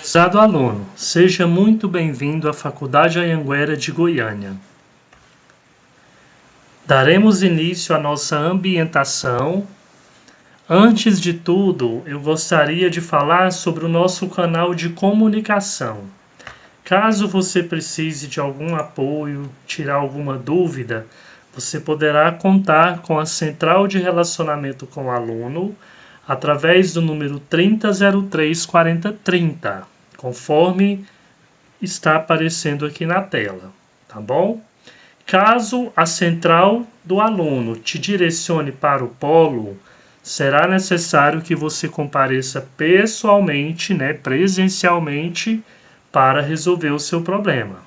Prezado aluno, seja muito bem-vindo à Faculdade Anhanguera de Goiânia. Daremos início à nossa ambientação. Antes de tudo, eu gostaria de falar sobre o nosso canal de comunicação. Caso você precise de algum apoio, tirar alguma dúvida, você poderá contar com a Central de Relacionamento com o Aluno através do número 3003 4030, conforme está aparecendo aqui na tela, tá bom? Caso a central do aluno te direcione para o polo, será necessário que você compareça pessoalmente, presencialmente, para resolver o seu problema.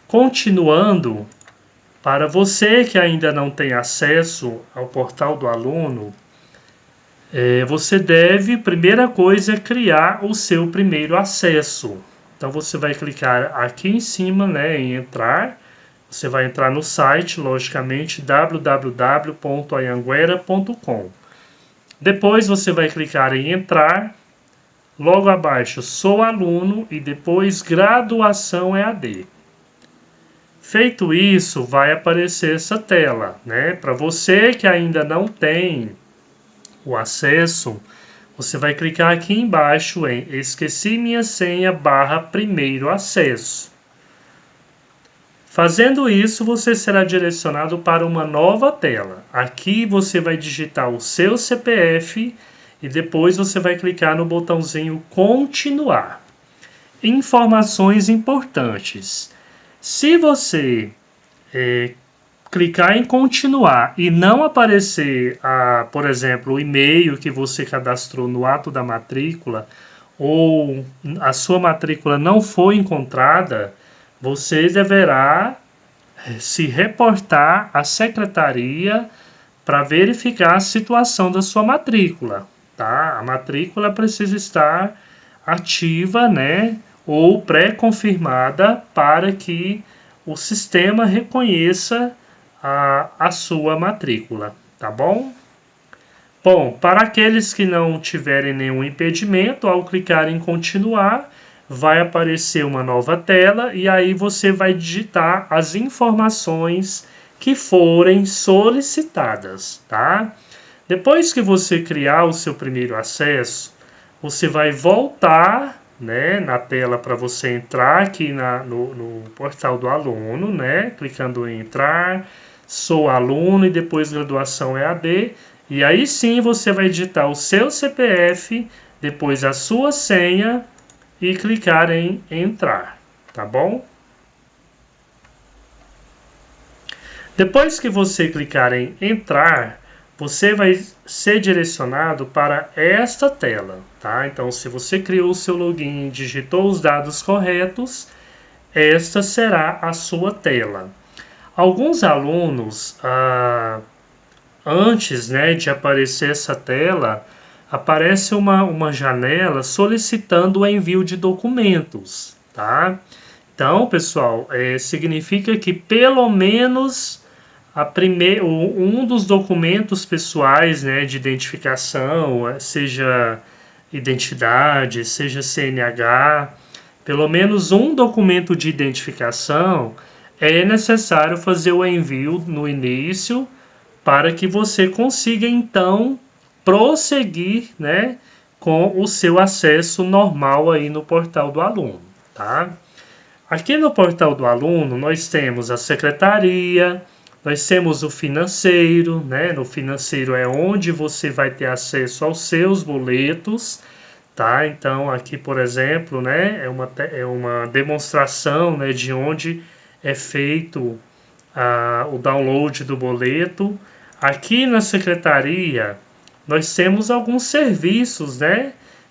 Continuando, para você que ainda não tem acesso ao portal do aluno, você deve, primeira coisa, criar o seu primeiro acesso. Então você vai clicar aqui em cima, em entrar. Você vai entrar no site, logicamente, www.anhanguera.com. Depois você vai clicar em entrar. Logo abaixo, sou aluno e depois graduação EAD. Feito isso, vai aparecer essa tela, Para você que ainda não tem o acesso, você vai clicar aqui embaixo em esqueci minha senha / primeiro acesso. Fazendo isso, você será direcionado para uma nova tela. Aqui você vai digitar o seu CPF e depois você vai clicar no botãozinho continuar. Informações importantes. Se você clicar em continuar e não aparecer, por exemplo, o e-mail que você cadastrou no ato da matrícula ou a sua matrícula não foi encontrada, você deverá se reportar à secretaria para verificar a situação da sua matrícula, tá? A matrícula precisa estar ativa, ou pré-confirmada para que o sistema reconheça a sua matrícula, tá bom? Bom, para aqueles que não tiverem nenhum impedimento, ao clicar em continuar, vai aparecer uma nova tela e aí você vai digitar as informações que forem solicitadas, tá? Depois que você criar o seu primeiro acesso, você vai voltar, na tela para você entrar aqui no portal do aluno, clicando em entrar, sou aluno e depois graduação EAD, e aí sim você vai digitar o seu CPF, depois a sua senha e clicar em entrar, tá bom? Depois que você clicar em entrar, você vai ser direcionado para esta tela, tá? Então, se você criou o seu login e digitou os dados corretos, esta será a sua tela. Alguns alunos, antes, de aparecer essa tela, aparece uma janela solicitando o envio de documentos, tá? Então, pessoal, significa que pelo menos um dos documentos pessoais, de identificação, seja identidade, seja CNH, pelo menos um documento de identificação é necessário fazer o envio no início para que você consiga, então, prosseguir, com o seu acesso normal aí no portal do aluno, tá? Aqui no portal do aluno, nós temos a secretaria, nós temos o financeiro, No financeiro é onde você vai ter acesso aos seus boletos, tá? Então, aqui, por exemplo, é uma demonstração, de onde é feito o download do boleto. Aqui na secretaria, nós temos alguns serviços,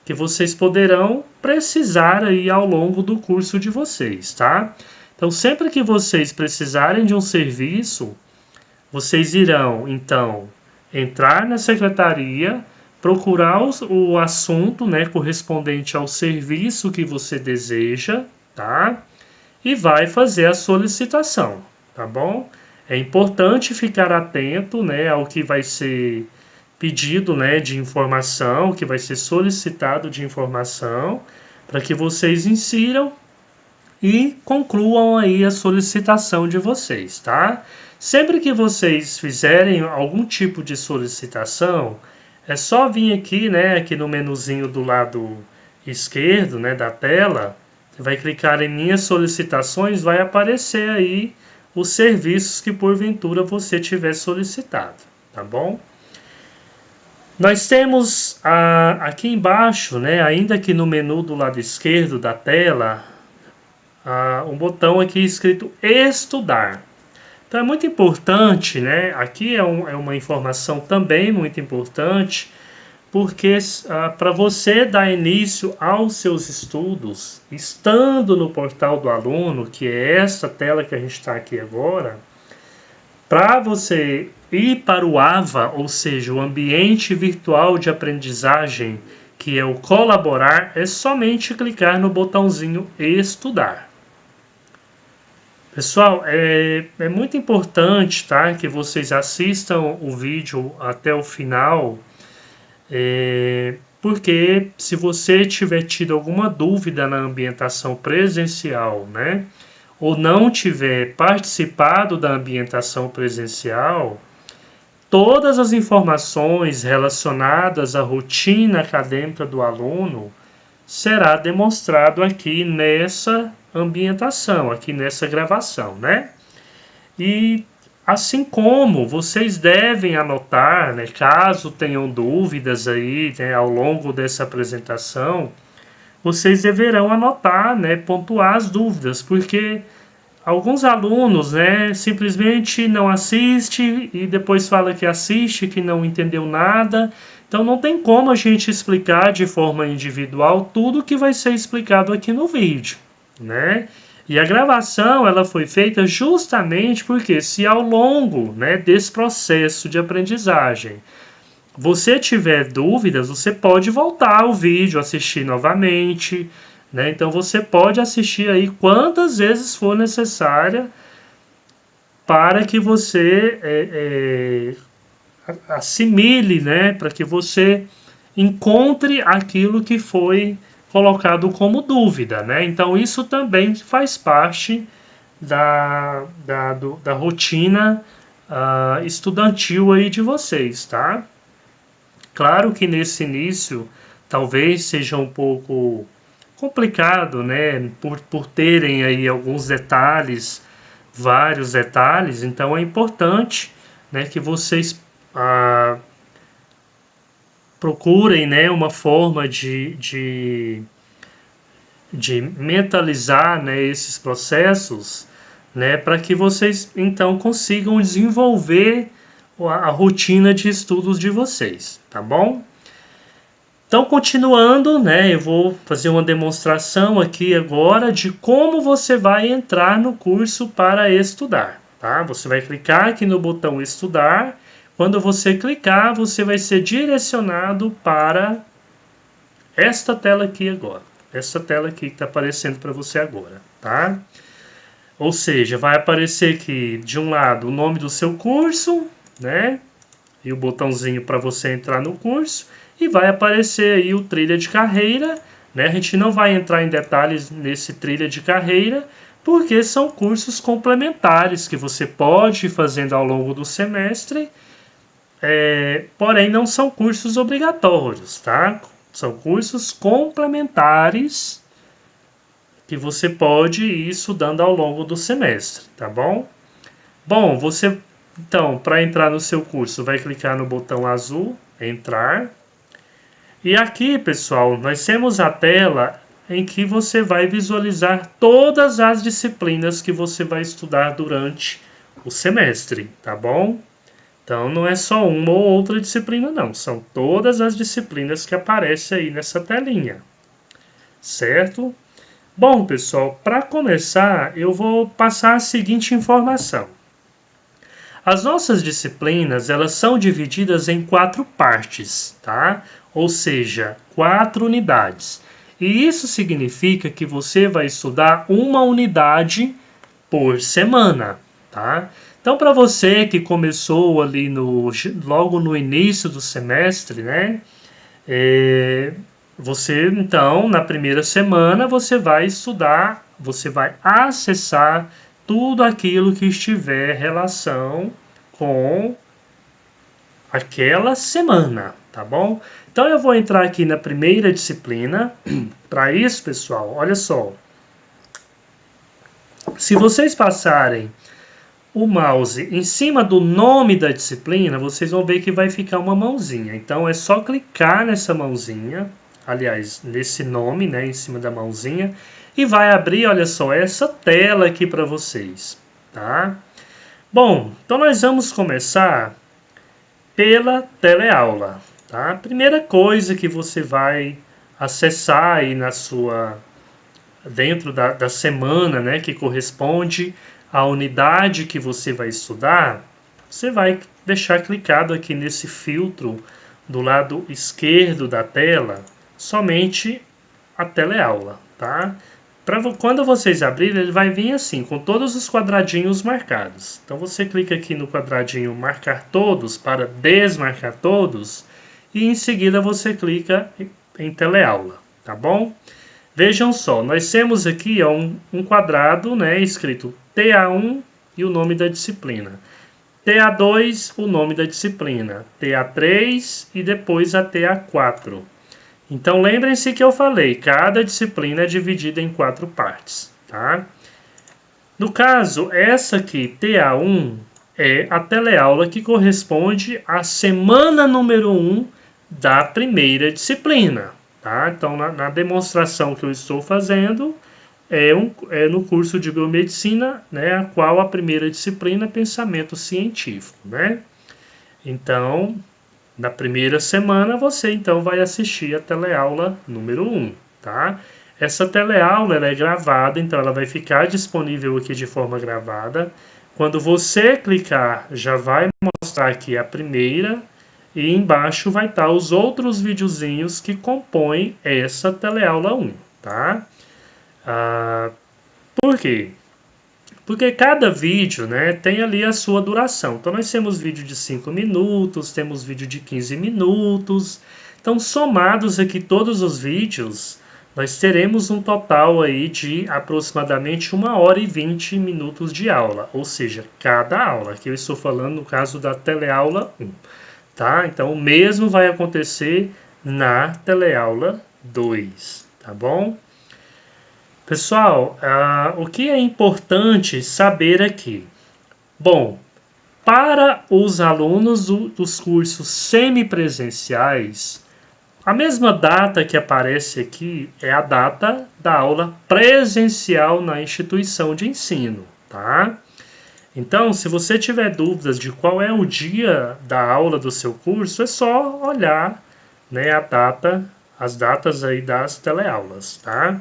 que vocês poderão precisar aí ao longo do curso de vocês, tá? Então, sempre que vocês precisarem de um serviço, vocês irão, então, entrar na secretaria, procurar o assunto, correspondente ao serviço que você deseja, tá? E vai fazer a solicitação, tá bom? É importante ficar atento, ao que vai ser pedido, de informação, que vai ser solicitado de informação, para que vocês insiram e concluam aí a solicitação de vocês, tá? Sempre que vocês fizerem algum tipo de solicitação, é só vir aqui, né, aqui no menuzinho do lado esquerdo, né, da tela, você vai clicar em minhas solicitações, vai aparecer aí os serviços que porventura você tiver solicitado, tá bom? Nós temos aqui embaixo, né, ainda aqui no menu do lado esquerdo da tela, um botão aqui escrito Estudar. Então é muito importante, né? Aqui é uma informação também muito importante, porque para você dar início aos seus estudos, estando no portal do aluno, que é essa tela que a gente está aqui agora, para você ir para o AVA, ou seja, o ambiente virtual de aprendizagem, que é o Colaborar, é somente clicar no botãozinho Estudar. Pessoal, é muito importante, tá, que vocês assistam o vídeo até o final, porque se você tiver tido alguma dúvida na ambientação presencial, né, ou não tiver participado da ambientação presencial, todas as informações relacionadas à rotina acadêmica do aluno será demonstrado aqui nessa ambientação, aqui nessa gravação, né? E assim como vocês devem anotar, né, caso tenham dúvidas aí, né, ao longo dessa apresentação, vocês deverão anotar, né, pontuar as dúvidas, porque alguns alunos, né, simplesmente não assiste e depois fala que assiste, que não entendeu nada. Então não tem como a gente explicar de forma individual tudo que vai ser explicado aqui no vídeo, né? E a gravação ela foi feita justamente porque se ao longo, né, desse processo de aprendizagem você tiver dúvidas, você pode voltar ao vídeo, assistir novamente, né? Então você pode assistir aí quantas vezes for necessária para que você assimile, né? Para que você encontre aquilo que foi colocado como dúvida, né? Então isso também faz parte da rotina estudantil aí de vocês, tá? Claro que nesse início talvez seja um pouco complicado, né? Por terem aí alguns detalhes, vários detalhes, então é importante, né, que vocês procurem, né, uma forma de mentalizar, né, esses processos, né, para que vocês então consigam desenvolver a rotina de estudos de vocês, tá bom? Então, continuando, né, eu vou fazer uma demonstração aqui agora de como você vai entrar no curso para estudar, tá? Você vai clicar aqui no botão Estudar. Quando você clicar, você vai ser direcionado para esta tela aqui agora. Essa tela aqui que está aparecendo para você agora, tá? Ou seja, vai aparecer aqui, de um lado, o nome do seu curso, né? E o botãozinho para você entrar no curso. E vai aparecer aí o trilha de carreira, né? A gente não vai entrar em detalhes nesse trilha de carreira, porque são cursos complementares que você pode ir fazendo ao longo do semestre, porém não são cursos obrigatórios, tá? São cursos complementares que você pode ir estudando ao longo do semestre, tá bom? Bom, você, então, para entrar no seu curso, vai clicar no botão azul, Entrar. E aqui, pessoal, nós temos a tela em que você vai visualizar todas as disciplinas que você vai estudar durante o semestre, tá bom? Então, não é só uma ou outra disciplina, não. São todas as disciplinas que aparecem aí nessa telinha, certo? Bom, pessoal, para começar, eu vou passar a seguinte informação. As nossas disciplinas, elas são divididas em 4 partes, tá? Ou seja, 4 unidades. E isso significa que você vai estudar uma unidade por semana, tá? Então, para você que começou ali logo no início do semestre, né? você, então, na primeira semana, você vai estudar, você vai acessar tudo aquilo que estiver em relação com aquela semana, tá bom? Então eu vou entrar aqui na primeira disciplina. Para isso, pessoal, olha só. Se vocês passarem o mouse em cima do nome da disciplina, vocês vão ver que vai ficar uma mãozinha. Então é só clicar nessa mãozinha, aliás, nesse nome, né, em cima da mãozinha, e vai abrir, olha só, essa tela aqui para vocês, tá? Bom, então nós vamos começar pela teleaula, tá? A primeira coisa que você vai acessar aí na sua dentro da semana, né, que corresponde à unidade que você vai estudar, você vai deixar clicado aqui nesse filtro do lado esquerdo da tela, somente a teleaula, tá? Quando vocês abrirem, ele vai vir assim, com todos os quadradinhos marcados. Então você clica aqui no quadradinho marcar todos para desmarcar todos e em seguida você clica em teleaula, tá bom? Vejam só, nós temos aqui ó, um quadrado, né, escrito TA1 e o nome da disciplina. TA2, o nome da disciplina. TA3 e depois a TA4. Então lembrem-se que eu falei, cada disciplina é dividida em 4 partes, tá? No caso, essa aqui, TA1, é a teleaula que corresponde à semana número 1 da primeira disciplina. Tá? Então, na demonstração que eu estou fazendo, é no curso de biomedicina, né, a qual a primeira disciplina é pensamento científico. Né? Então, na primeira semana, você então vai assistir a teleaula número 1. Tá? Essa teleaula ela é gravada, então ela vai ficar disponível aqui de forma gravada. Quando você clicar, já vai mostrar aqui a primeira. E embaixo vai estar os outros videozinhos que compõem essa teleaula 1, tá? Por quê? Porque cada vídeo, né, tem ali a sua duração. Então nós temos vídeo de 5 minutos, temos vídeo de 15 minutos. Então somados aqui todos os vídeos, nós teremos um total aí de aproximadamente 1h20 minutos de aula. Ou seja, cada aula, que eu estou falando no caso da teleaula 1. Tá? Então, o mesmo vai acontecer na teleaula 2, tá bom? Pessoal, o que é importante saber aqui? Bom, para os alunos dos cursos semipresenciais, a mesma data que aparece aqui é a data da aula presencial na instituição de ensino, tá? Então, se você tiver dúvidas de qual é o dia da aula do seu curso, é só olhar, né, as datas aí das teleaulas, tá?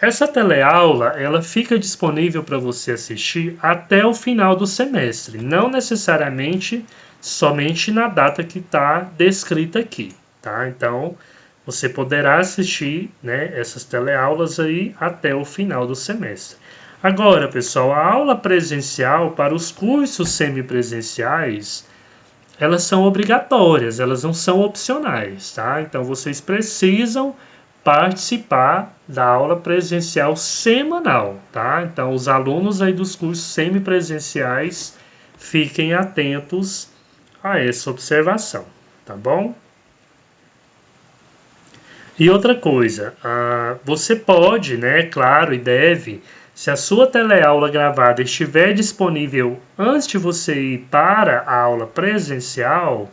Essa teleaula, ela fica disponível para você assistir até o final do semestre, não necessariamente somente na data que está descrita aqui, tá? Então, você poderá assistir, né, essas teleaulas aí até o final do semestre. Agora, pessoal, a aula presencial para os cursos semipresenciais, elas são obrigatórias, elas não são opcionais, tá? Então, vocês precisam participar da aula presencial semanal, tá? Então, os alunos aí dos cursos semipresenciais, fiquem atentos a essa observação, tá bom? E outra coisa, você pode, né, claro, e deve... Se a sua teleaula gravada estiver disponível antes de você ir para a aula presencial,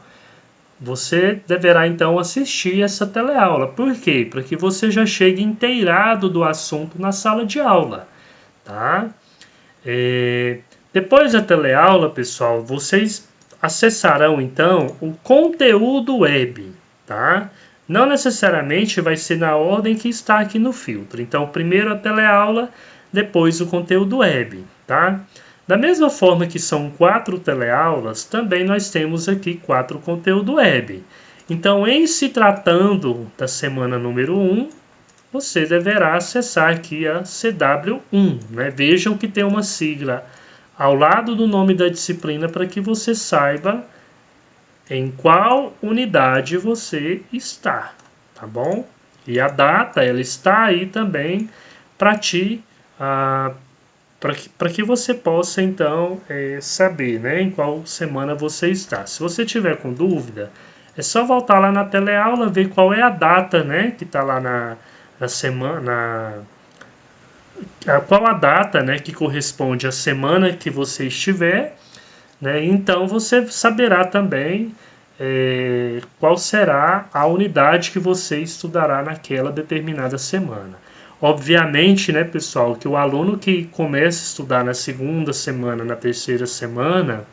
você deverá então assistir essa teleaula. Por quê? Para que você já chegue inteirado do assunto na sala de aula, tá? Depois da teleaula, pessoal, vocês acessarão então o conteúdo web, tá? Não necessariamente vai ser na ordem que está aqui no filtro. Então, primeiro a teleaula, depois o conteúdo web, tá? Da mesma forma que são 4 teleaulas, também nós temos aqui 4 conteúdo web. Então, em se tratando da semana número 1, você deverá acessar aqui a CW1, né? Vejam que tem uma sigla ao lado do nome da disciplina para que você saiba em qual unidade você está, tá bom? E a data, ela está aí também para ti, para que você possa, então, saber, né, em qual semana você está. Se você tiver com dúvida, é só voltar lá na teleaula, ver qual é a data, né, que está lá na semana, qual a data, né, que corresponde à semana que você estiver, né, então você saberá também qual será a unidade que você estudará naquela determinada semana. Obviamente, né, pessoal, que o aluno que começa a estudar na segunda semana, na terceira semana,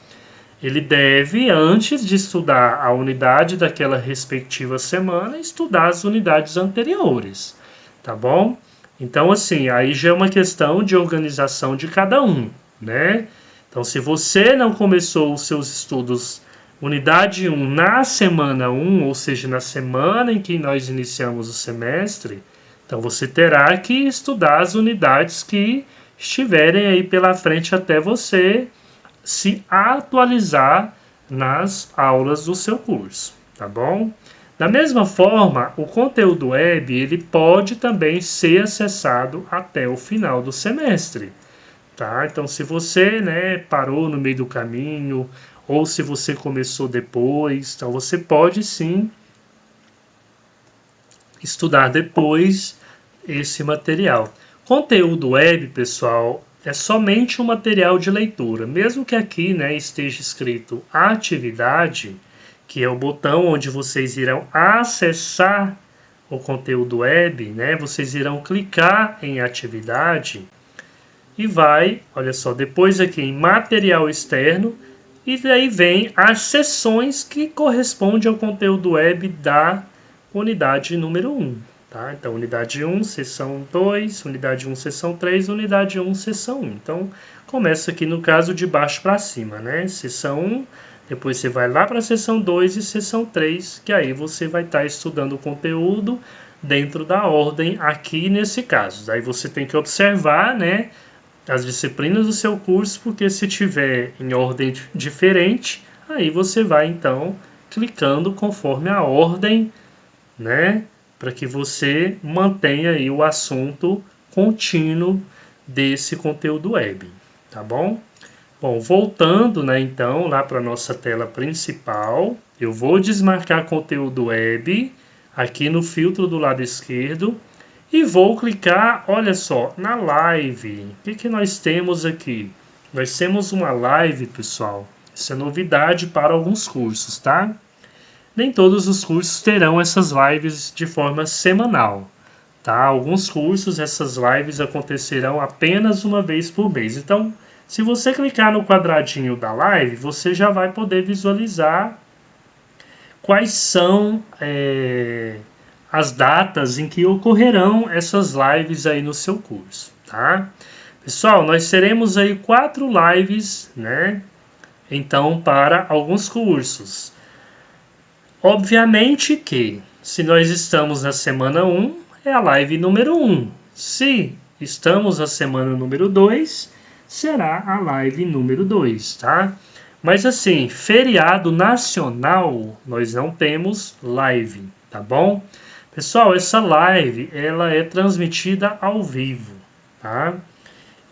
ele deve, antes de estudar a unidade daquela respectiva semana, estudar as unidades anteriores, tá bom? Então, assim, aí já é uma questão de organização de cada um, né? Então, se você não começou os seus estudos unidade 1 na semana 1, ou seja, na semana em que nós iniciamos o semestre, então você terá que estudar as unidades que estiverem aí pela frente até você se atualizar nas aulas do seu curso, tá bom? Da mesma forma, o conteúdo web ele pode também ser acessado até o final do semestre, tá? Então, se você, né, parou no meio do caminho ou se você começou depois, então você pode sim estudar depois esse material. Conteúdo web, pessoal, é somente um material de leitura. Mesmo que aqui, né, esteja escrito atividade, que é o botão onde vocês irão acessar o conteúdo web, né, vocês irão clicar em atividade e vai, olha só, depois aqui em material externo, e daí vem as seções que correspondem ao conteúdo web da unidade número 1. Tá? Então, unidade 1, seção 2, unidade 1, seção 3, unidade 1, seção 1. Então, começa aqui no caso de baixo para cima, né? Seção 1, depois você vai lá para a seção 2 e seção 3, que aí você vai estar estudando o conteúdo dentro da ordem aqui nesse caso. Aí você tem que observar, né, as disciplinas do seu curso, porque se tiver em ordem diferente, aí você vai então clicando conforme a ordem, né, para que você mantenha aí o assunto contínuo desse conteúdo web, tá bom? Bom, voltando, né, então, lá para a nossa tela principal, eu vou desmarcar conteúdo web aqui no filtro do lado esquerdo e vou clicar, olha só, na live. O que nós temos aqui? Nós temos uma live, pessoal. Isso é novidade para alguns cursos, tá? Nem todos os cursos terão essas lives de forma semanal, tá? Alguns cursos, essas lives acontecerão apenas uma vez por mês. Então, se você clicar no quadradinho da live, você já vai poder visualizar quais são as datas em que ocorrerão essas lives aí no seu curso, tá? Pessoal, nós teremos aí 4 lives, né? Então, para alguns cursos. Obviamente que, se nós estamos na semana 1, é a live número 1. Se estamos na semana número 2, será a live número 2, tá? Mas assim, feriado nacional, nós não temos live, tá bom? Pessoal, essa live, ela é transmitida ao vivo, tá?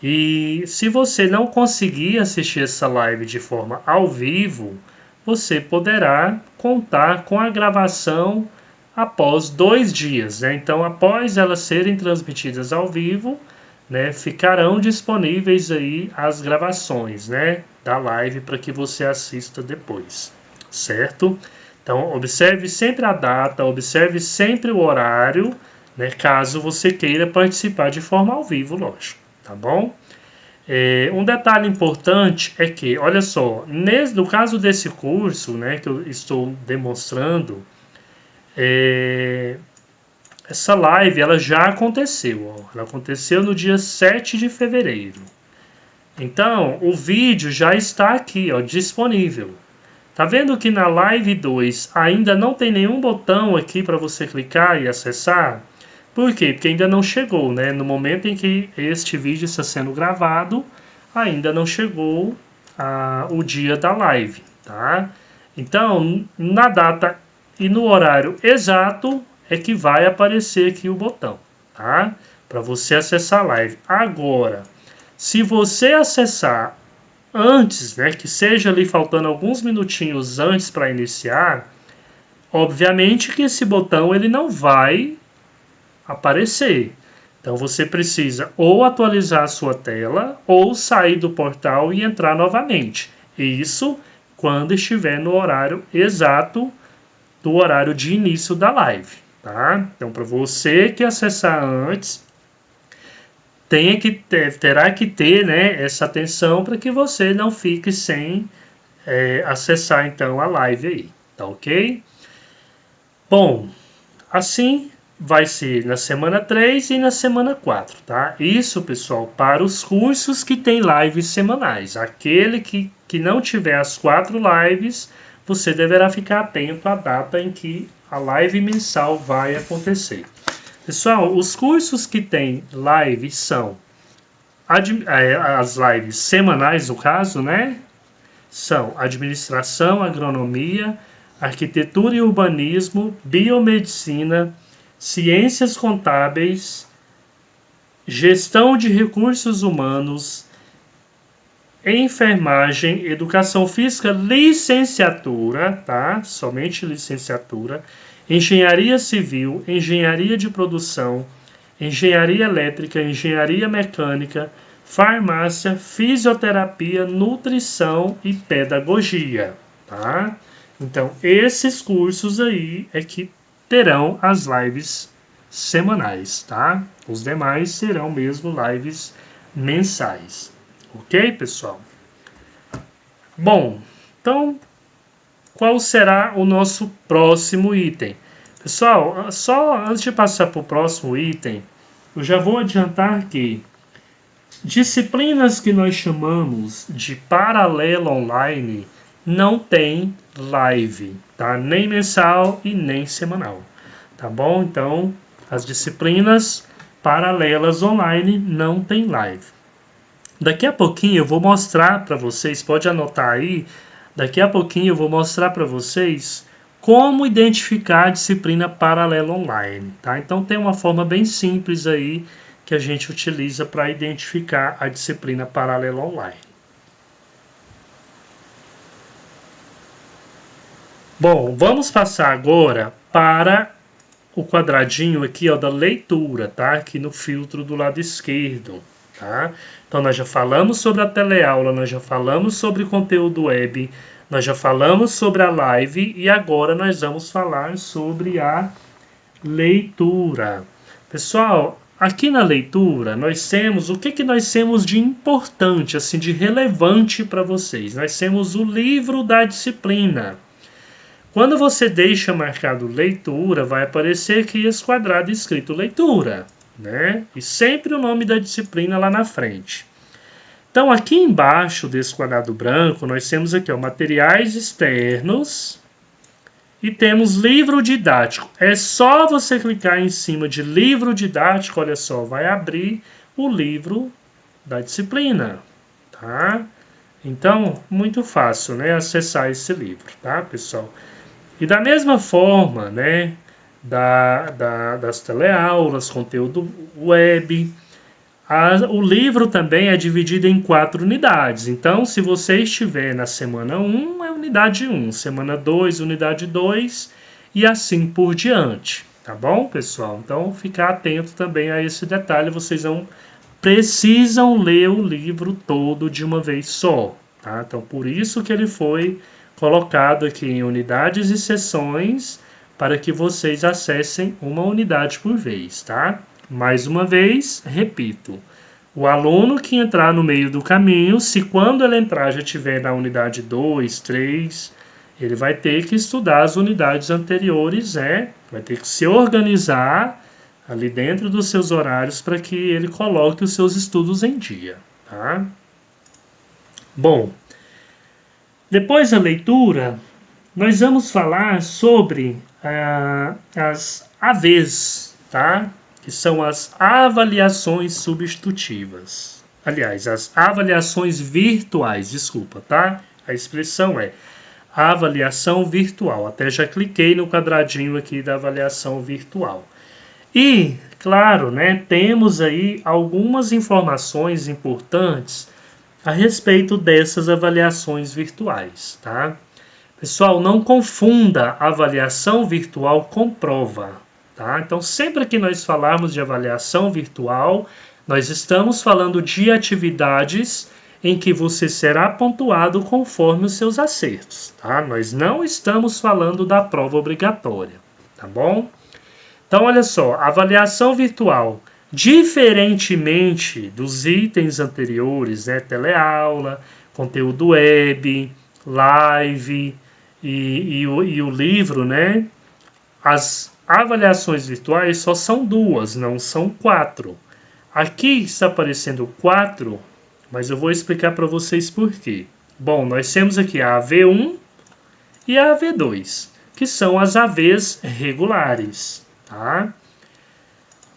E se você não conseguir assistir essa live de forma ao vivo, você poderá contar com a gravação após 2 dias, né? Então, após elas serem transmitidas ao vivo, né, ficarão disponíveis aí as gravações, né, da live para que você assista depois, certo? Então, observe sempre a data, observe sempre o horário, né, caso você queira participar de forma ao vivo, lógico, tá bom? Um detalhe importante é que, olha só, no caso desse curso, né, que eu estou demonstrando, essa live ela já aconteceu, ó. Ela aconteceu no dia 7 de fevereiro. Então, o vídeo já está aqui, ó, disponível. Tá vendo que na live 2 ainda não tem nenhum botão aqui para você clicar e acessar? Por quê? Porque ainda não chegou, né? No momento em que este vídeo está sendo gravado, ainda não chegou o dia da live, tá? Então, na data e no horário exato, é que vai aparecer aqui o botão, tá? Para você acessar a live. Agora, se você acessar antes, né, que seja ali faltando alguns minutinhos antes para iniciar, obviamente que esse botão ele não vai aparecer. Então você precisa ou atualizar a sua tela ou sair do portal e entrar novamente. Isso quando estiver no horário exato do horário de início da live, tá? Então para você que acessar antes, terá que ter, né, essa atenção para que você não fique sem acessar então a live aí, tá ok? Bom, assim vai ser na semana 3 e na semana 4, tá? Isso, pessoal, para os cursos que tem lives semanais. Aquele que não tiver as 4 lives, você deverá ficar atento à data em que a live mensal vai acontecer. Pessoal, os cursos que tem live são as lives semanais, no caso, né? São Administração, Agronomia, Arquitetura e Urbanismo, Biomedicina, Ciências Contábeis, Gestão de Recursos Humanos, Enfermagem, Educação Física, Licenciatura, tá? Somente licenciatura, Engenharia Civil, Engenharia de Produção, Engenharia Elétrica, Engenharia Mecânica, Farmácia, Fisioterapia, Nutrição e Pedagogia, tá? Então, esses cursos aí é que terão as lives semanais, tá? Os demais serão mesmo lives mensais. Ok, pessoal? Bom, então, qual será o nosso próximo item? Pessoal, só antes de passar para o próximo item, eu já vou adiantar que disciplinas que nós chamamos de paralelo online não tem live, tá? Nem mensal e nem semanal, tá bom? Então, as disciplinas paralelas online não tem live. Daqui a pouquinho eu vou mostrar para vocês, pode anotar aí, daqui a pouquinho eu vou mostrar para vocês como identificar a disciplina paralela online, tá? Então tem uma forma bem simples aí que a gente utiliza para identificar a disciplina paralela online. Bom, vamos passar agora para o quadradinho aqui, ó, da leitura, tá? Aqui no filtro do lado esquerdo, tá? Então nós já falamos sobre a teleaula, nós já falamos sobre conteúdo web, nós já falamos sobre a live e agora nós vamos falar sobre a leitura. Pessoal, aqui na leitura nós temos o que nós temos de importante, assim, de relevante para vocês. Nós temos o livro da disciplina. Quando você deixa marcado leitura, vai aparecer aqui esse quadrado escrito leitura, né? E sempre o nome da disciplina lá na frente. Então, aqui embaixo desse quadrado branco, nós temos aqui, ó, materiais externos e temos livro didático. É só você clicar em cima de livro didático, olha só, vai abrir o livro da disciplina, tá? Então, muito fácil, né, acessar esse livro, tá, pessoal? E da mesma forma, né, das teleaulas, conteúdo web, o livro também é dividido em 4 unidades. Então, se você estiver na semana 1, é unidade 1, semana 2, unidade 2, e assim por diante. Tá bom, pessoal? Então, ficar atento também a esse detalhe. Vocês não precisam ler o livro todo de uma vez só, tá? Então, por isso que ele foi colocado aqui em unidades e seções para que vocês acessem uma unidade por vez, tá? Mais uma vez, repito, o aluno que entrar no meio do caminho, se quando ele entrar já estiver na unidade 2, 3, ele vai ter que estudar as unidades anteriores, vai ter que se organizar ali dentro dos seus horários para que ele coloque os seus estudos em dia, tá? Bom, depois da leitura, nós vamos falar sobre as AVs, tá? Que são as avaliações substitutivas. Aliás, as avaliações virtuais, desculpa, tá? A expressão é a avaliação virtual. Até já cliquei no quadradinho aqui da avaliação virtual. E, claro, né, temos aí algumas informações importantes a respeito dessas avaliações virtuais, tá? Pessoal, não confunda avaliação virtual com prova, tá? Então, sempre que nós falarmos de avaliação virtual, nós estamos falando de atividades em que você será pontuado conforme os seus acertos, tá? Nós não estamos falando da prova obrigatória, tá bom? Então, olha só, avaliação virtual, diferentemente dos itens anteriores, né? Teleaula, conteúdo web, live e o livro, né? As avaliações virtuais só são 2, não são 4. Aqui está aparecendo 4, mas eu vou explicar para vocês por quê. Bom, nós temos aqui a AV1 e a AV2, que são as AVs regulares, tá?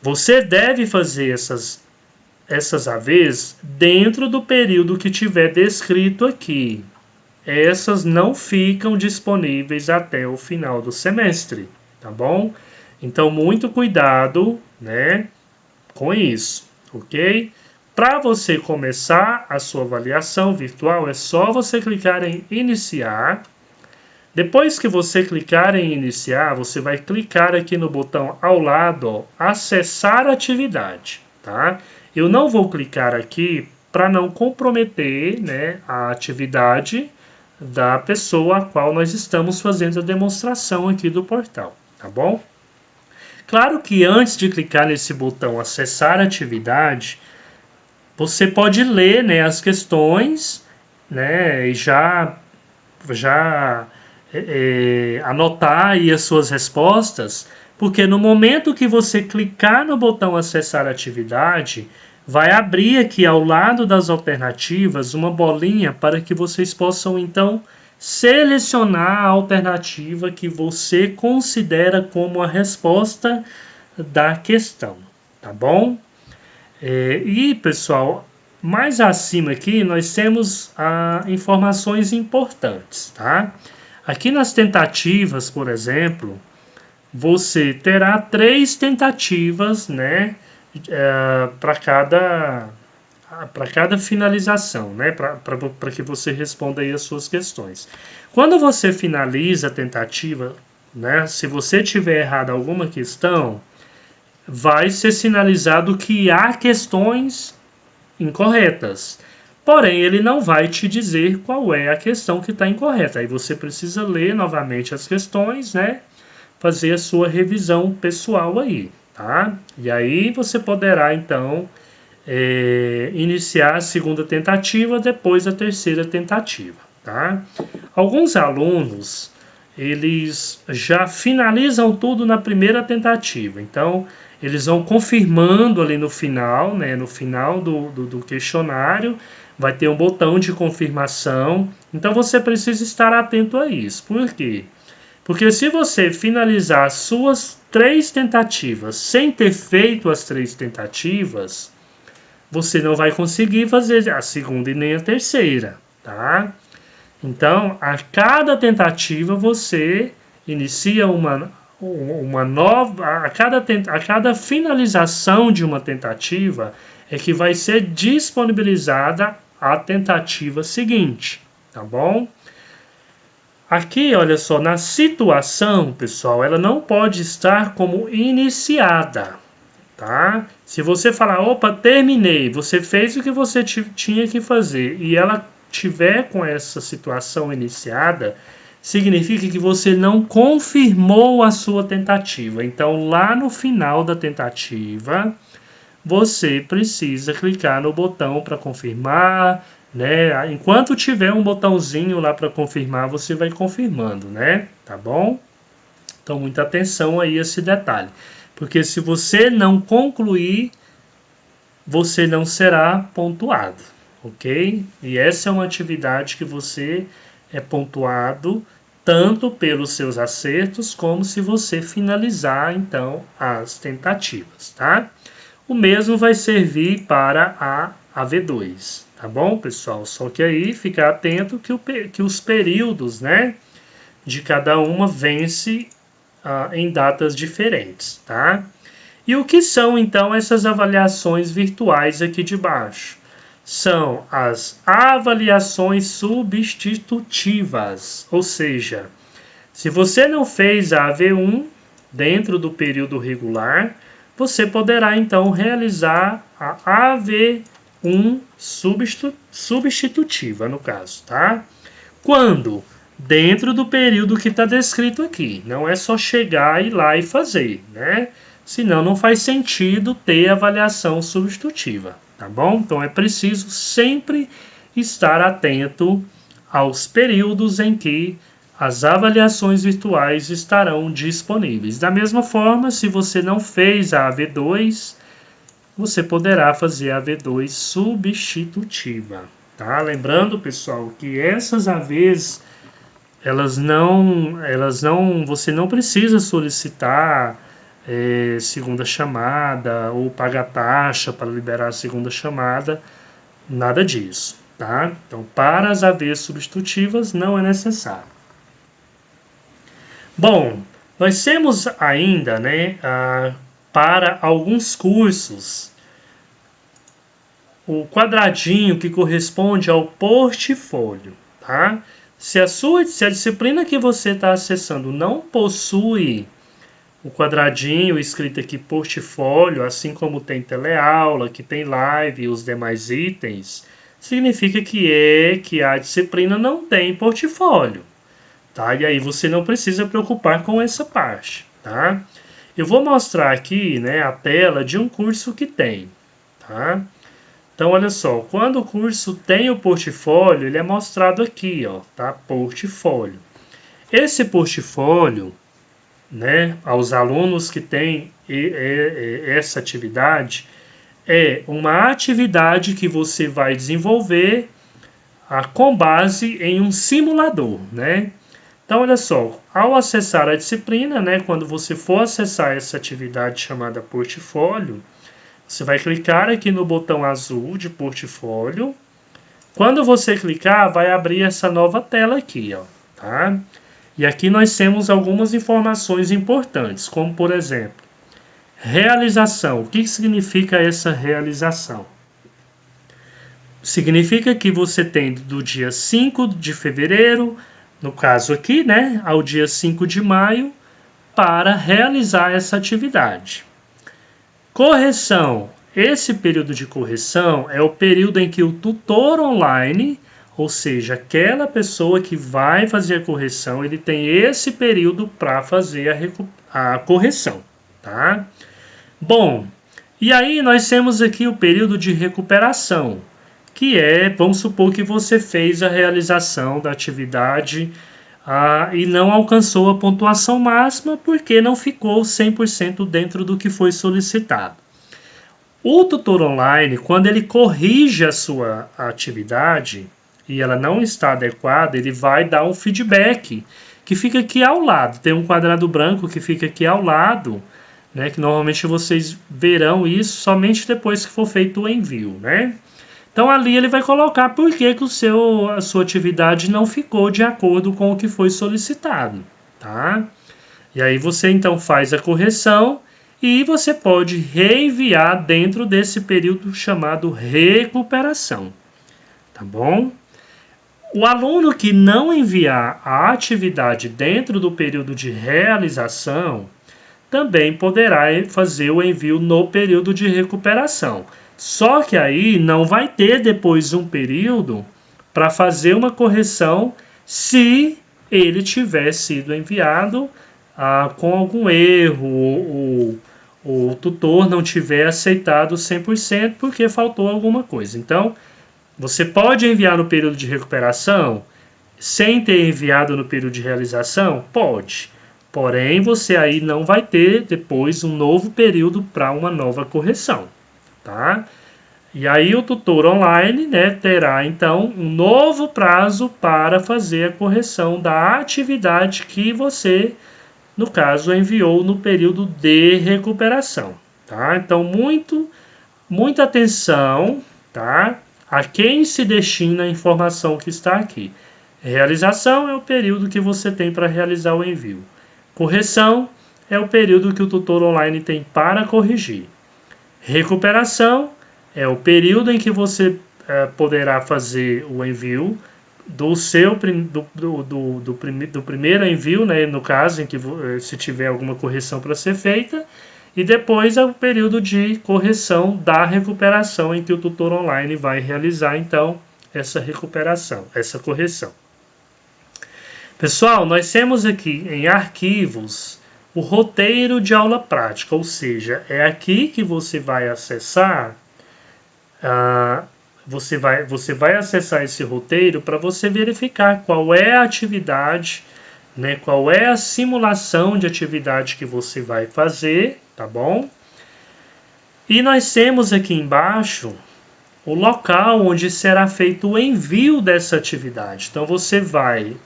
Você deve fazer essas AVs dentro do período que tiver descrito aqui. Essas não ficam disponíveis até o final do semestre, tá bom? Então, muito cuidado, né, com isso, ok? Para você começar a sua avaliação virtual, é só você clicar em iniciar. Depois que você clicar em iniciar, você vai clicar aqui no botão ao lado, ó, acessar atividade, tá? Eu não vou clicar aqui para não comprometer, né, a atividade da pessoa a qual nós estamos fazendo a demonstração aqui do portal, tá bom? Claro que antes de clicar nesse botão acessar atividade, você pode ler, né, as questões, né, e já anotar aí as suas respostas, porque no momento que você clicar no botão acessar atividade, vai abrir aqui ao lado das alternativas uma bolinha para que vocês possam então selecionar a alternativa que você considera como a resposta da questão, tá bom? E pessoal, mais acima aqui nós temos informações importantes, tá? Aqui nas tentativas, por exemplo, você terá 3 tentativas, né, para cada finalização, né, para que você responda aí as suas questões. Quando você finaliza a tentativa, né, se você tiver errado alguma questão, vai ser sinalizado que há questões incorretas. Porém, ele não vai te dizer qual é a questão que está incorreta. Aí você precisa ler novamente as questões, né? Fazer a sua revisão pessoal aí, tá? E aí você poderá, então, iniciar a segunda tentativa, depois a terceira tentativa, tá? Alguns alunos, eles já finalizam tudo na primeira tentativa. Então, eles vão confirmando ali no final, né? No final do questionário, vai ter um botão de confirmação. Então, você precisa estar atento a isso. Por quê? Porque se você finalizar as suas 3 tentativas sem ter feito as 3 tentativas, você não vai conseguir fazer a segunda e nem a terceira, tá? Então, a cada tentativa você inicia uma nova... A cada finalização de uma tentativa é que vai ser disponibilizada a tentativa seguinte, tá bom? Aqui, olha só, na situação, pessoal, ela não pode estar como iniciada, tá? Se você falar, opa, terminei, você fez o que você tinha que fazer e ela tiver com essa situação iniciada, significa que você não confirmou a sua tentativa. Então, lá no final da tentativa, você precisa clicar no botão para confirmar, né? Enquanto tiver um botãozinho lá para confirmar, você vai confirmando, né? Tá bom? Então, muita atenção aí a esse detalhe. Porque se você não concluir, você não será pontuado, ok? E essa é uma atividade que você é pontuado tanto pelos seus acertos, como se você finalizar, então, as tentativas, tá? O mesmo vai servir para a AV2, tá bom, pessoal? Só que aí ficar atento que os períodos, né, de cada uma vence em datas diferentes, tá? E o que são, então, essas avaliações virtuais aqui de baixo? São as avaliações substitutivas, ou seja, se você não fez a AV1 dentro do período regular, você poderá, então, realizar a AV1 substitutiva, no caso, tá? Quando? Dentro do período que está descrito aqui. Não é só chegar, ir lá e fazer, né? Senão não faz sentido ter avaliação substitutiva, tá bom? Então é preciso sempre estar atento aos períodos em que as avaliações virtuais estarão disponíveis. Da mesma forma, se você não fez a AV2, você poderá fazer a AV2 substitutiva, tá? Lembrando, pessoal, que essas AVs, você não precisa solicitar segunda chamada ou pagar taxa para liberar a segunda chamada, nada disso, tá? Então, para as AVs substitutivas não é necessário. Bom, nós temos ainda, né, para alguns cursos, o quadradinho que corresponde ao portfólio, tá? Se a disciplina que você está acessando não possui o quadradinho escrito aqui portfólio, assim como tem teleaula, que tem live e os demais itens, significa que a disciplina não tem portfólio, tá? E aí você não precisa preocupar com essa parte, tá? Eu vou mostrar aqui, né, a tela de um curso que tem, tá? Então, olha só, quando o curso tem o portfólio, ele é mostrado aqui, ó, tá? Portfólio. Esse portfólio, né, aos alunos que têm essa atividade, é uma atividade que você vai desenvolver com base em um simulador, né? Então, olha só, ao acessar a disciplina, né, quando você for acessar essa atividade chamada portfólio, você vai clicar aqui no botão azul de portfólio. Quando você clicar, vai abrir essa nova tela aqui, ó, tá? E aqui nós temos algumas informações importantes, como por exemplo, realização. O que significa essa realização? Significa que você tem do dia 5 de fevereiro, no caso aqui, né, ao dia 5 de maio, para realizar essa atividade. Correção. Esse período de correção é o período em que o tutor online, ou seja, aquela pessoa que vai fazer a correção, ele tem esse período para fazer a correção, tá? Bom, e aí nós temos aqui o período de recuperação, que é, vamos supor que você fez a realização da atividade e não alcançou a pontuação máxima porque não ficou 100% dentro do que foi solicitado. O tutor online, quando ele corrige a sua atividade e ela não está adequada, ele vai dar um feedback que fica aqui ao lado. Tem um quadrado branco que fica aqui ao lado, né, que normalmente vocês verão isso somente depois que for feito o envio, né? Então ali ele vai colocar por que a sua atividade não ficou de acordo com o que foi solicitado, tá? E aí você então faz a correção e você pode reenviar dentro desse período chamado recuperação, tá bom? O aluno que não enviar a atividade dentro do período de realização também poderá fazer o envio no período de recuperação. Só que aí não vai ter depois um período para fazer uma correção se ele tiver sido enviado com algum erro, o tutor não tiver aceitado 100% porque faltou alguma coisa. Então, você pode enviar no período de recuperação sem ter enviado no período de realização? Pode. Porém, você aí não vai ter depois um novo período para uma nova correção, tá? E aí o tutor online, né, terá então um novo prazo para fazer a correção da atividade que você, no caso, enviou no período de recuperação, tá? Então, muita atenção, tá? A quem se destina a informação que está aqui. Realização é o período que você tem para realizar o envio. Correção é o período que o tutor online tem para corrigir. Recuperação é o período em que você poderá fazer o envio do primeiro envio, né, no caso em que se tiver alguma correção para ser feita, e depois é o período de correção da recuperação em que o tutor online vai realizar então essa recuperação, essa correção. Pessoal, nós temos aqui em arquivos o roteiro de aula prática, ou seja, é aqui que você vai acessar, você vai acessar esse roteiro para você verificar qual é a atividade, né, qual é a simulação de atividade que você vai fazer, tá bom? E nós temos aqui embaixo o local onde será feito o envio dessa atividade. Então você vai,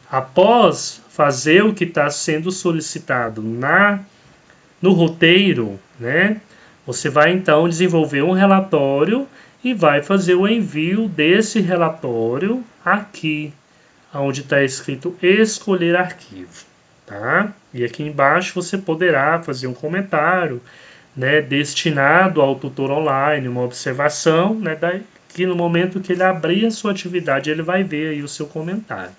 após fazer o que está sendo solicitado no roteiro, né? Você vai então desenvolver um relatório e vai fazer o envio desse relatório aqui, onde está escrito escolher arquivo, tá? E aqui embaixo você poderá fazer um comentário, né, destinado ao tutor online, uma observação, né, que no momento que ele abrir a sua atividade ele vai ver aí o seu comentário.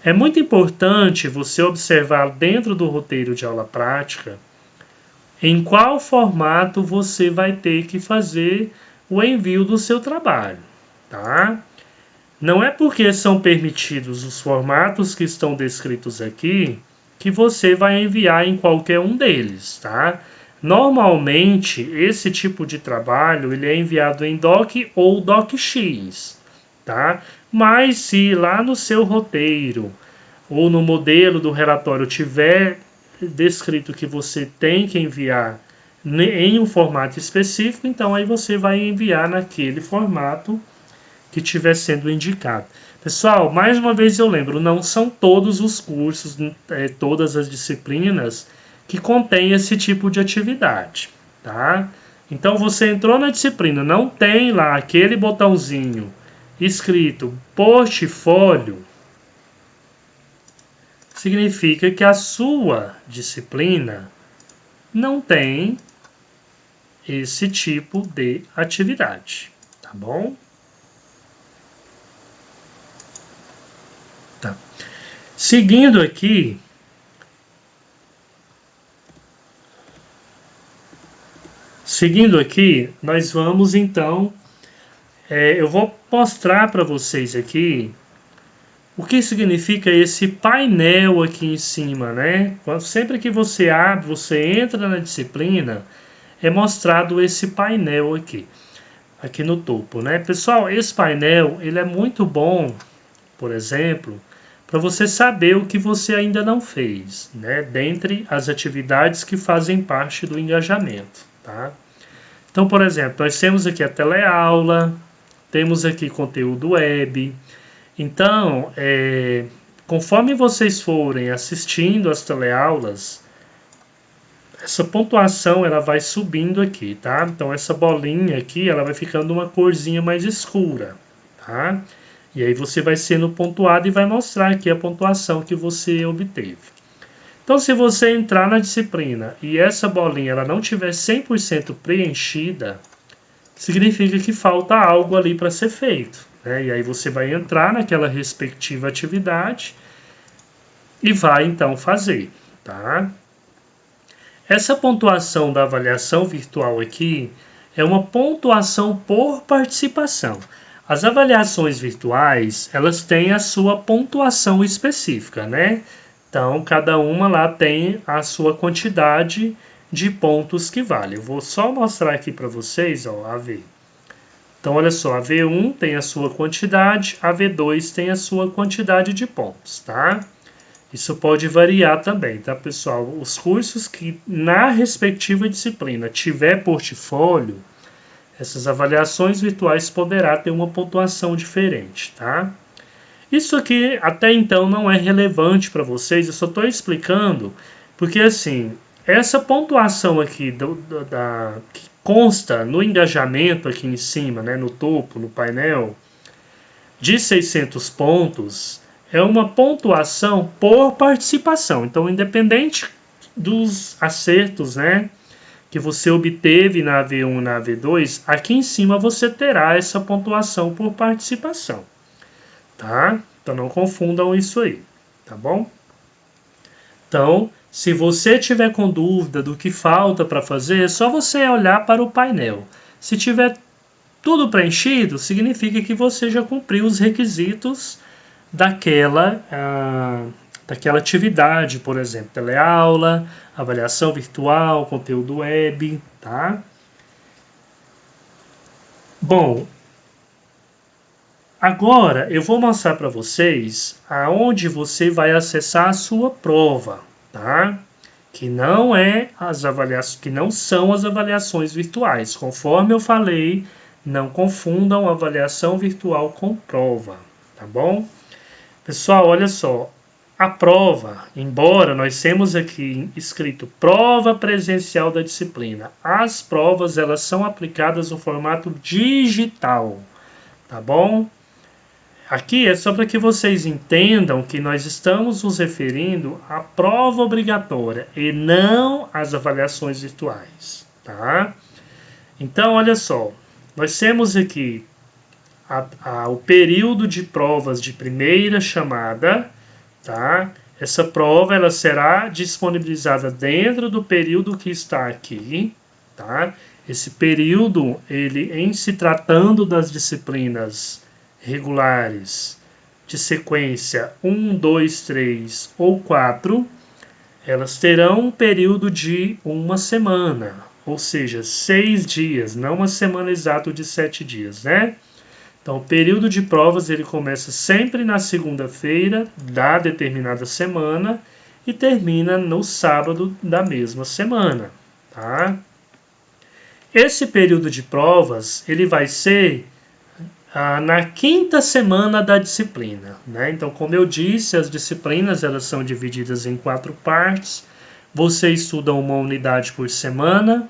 É muito importante você observar dentro do roteiro de aula prática em qual formato você vai ter que fazer o envio do seu trabalho, tá? Não é porque são permitidos os formatos que estão descritos aqui que você vai enviar em qualquer um deles, tá? Normalmente, esse tipo de trabalho ele é enviado em DOC ou DOCX, tá? Mas se lá no seu roteiro ou no modelo do relatório tiver descrito que você tem que enviar em um formato específico, então aí você vai enviar naquele formato que estiver sendo indicado. Pessoal, mais uma vez eu lembro, não são todos os cursos, todas as disciplinas que contém esse tipo de atividade, tá? Então você entrou na disciplina, não tem lá aquele botãozinho escrito portfólio, significa que a sua disciplina não tem esse tipo de atividade, tá bom? Tá. Seguindo aqui, nós vamos então, eu vou mostrar para vocês aqui o que significa esse painel aqui em cima, né? Sempre que você abre, você entra na disciplina, é mostrado esse painel aqui no topo, né? Pessoal, esse painel, ele é muito bom, por exemplo, para você saber o que você ainda não fez, né? Dentre as atividades que fazem parte do engajamento, tá? Então, por exemplo, nós temos aqui a teleaula, temos aqui conteúdo web. Então, conforme vocês forem assistindo as teleaulas, essa pontuação ela vai subindo aqui, tá? Então, essa bolinha aqui, ela vai ficando uma corzinha mais escura, tá? E aí você vai sendo pontuado e vai mostrar aqui a pontuação que você obteve. Então, se você entrar na disciplina e essa bolinha ela não tiver 100% preenchida, significa que falta algo ali para ser feito, né? E aí você vai entrar naquela respectiva atividade e vai então fazer, tá? Essa pontuação da avaliação virtual aqui é uma pontuação por participação. As avaliações virtuais, elas têm a sua pontuação específica, né? Então, cada uma lá tem a sua quantidade de pontos que vale. Eu vou só mostrar aqui para vocês, ó, a V. Então, olha só, a V1 tem a sua quantidade, a V2 tem a sua quantidade de pontos, tá? Isso pode variar também, tá, pessoal? Os cursos que na respectiva disciplina tiver portfólio, essas avaliações virtuais poderá ter uma pontuação diferente, tá? Isso aqui até então não é relevante para vocês, eu só estou explicando porque assim, essa pontuação aqui que consta no engajamento aqui em cima, né, no topo, no painel, de 600 pontos, é uma pontuação por participação. Então, independente dos acertos, né, que você obteve na AV1 e na AV2, aqui em cima você terá essa pontuação por participação, tá? Então não confundam isso aí, tá bom? Então, se você tiver com dúvida do que falta para fazer, é só você olhar para o painel. Se tiver tudo preenchido, significa que você já cumpriu os requisitos daquela atividade, por exemplo, teleaula, avaliação virtual, conteúdo web, tá? Bom, agora eu vou mostrar para vocês aonde você vai acessar a sua prova, tá? Que não são as avaliações virtuais. Conforme eu falei, não confundam avaliação virtual com prova, tá bom? Pessoal, olha só, a prova, embora nós temos aqui escrito prova presencial da disciplina, as provas elas são aplicadas no formato digital, tá bom? Aqui é só para que vocês entendam que nós estamos nos referindo à prova obrigatória e não às avaliações virtuais, tá? Então, olha só, nós temos aqui o período de provas de primeira chamada, tá? Essa prova ela será disponibilizada dentro do período que está aqui, tá? Esse período, ele em se tratando das disciplinas regulares de sequência 1, 2, 3 ou 4, elas terão um período de uma semana, ou seja, 6 dias, não uma semana exata de 7 dias, né? Então, o período de provas ele começa sempre na segunda-feira da determinada semana e termina no sábado da mesma semana, tá? Esse período de provas ele vai ser na quinta semana da disciplina, né? Então, como eu disse, as disciplinas elas são divididas em 4 partes. Você estuda uma unidade por semana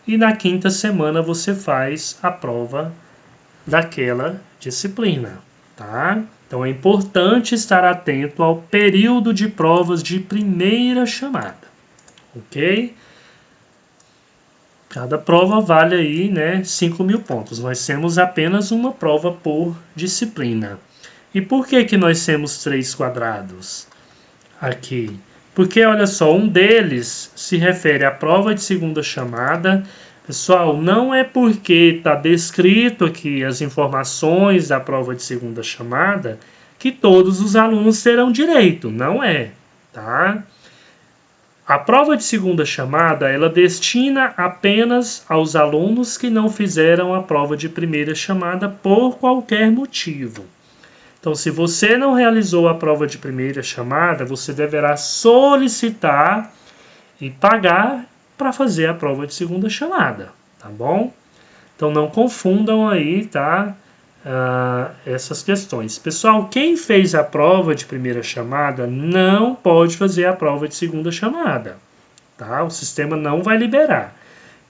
e na quinta semana você faz a prova daquela disciplina, tá? Então é importante estar atento ao período de provas de primeira chamada, ok? Cada prova vale aí, né, 5.000 pontos. Nós temos apenas uma prova por disciplina. E por que que nós temos 3 quadrados aqui? Porque, olha só, um deles se refere à prova de segunda chamada. Pessoal, não é porque está descrito aqui as informações da prova de segunda chamada que todos os alunos terão direito, não é, tá? A prova de segunda chamada, ela destina apenas aos alunos que não fizeram a prova de primeira chamada por qualquer motivo. Então, se você não realizou a prova de primeira chamada, você deverá solicitar e pagar para fazer a prova de segunda chamada, tá bom? Então não confundam aí, tá? Essas questões. Pessoal, quem fez a prova de primeira chamada não pode fazer a prova de segunda chamada, tá? O sistema não vai liberar.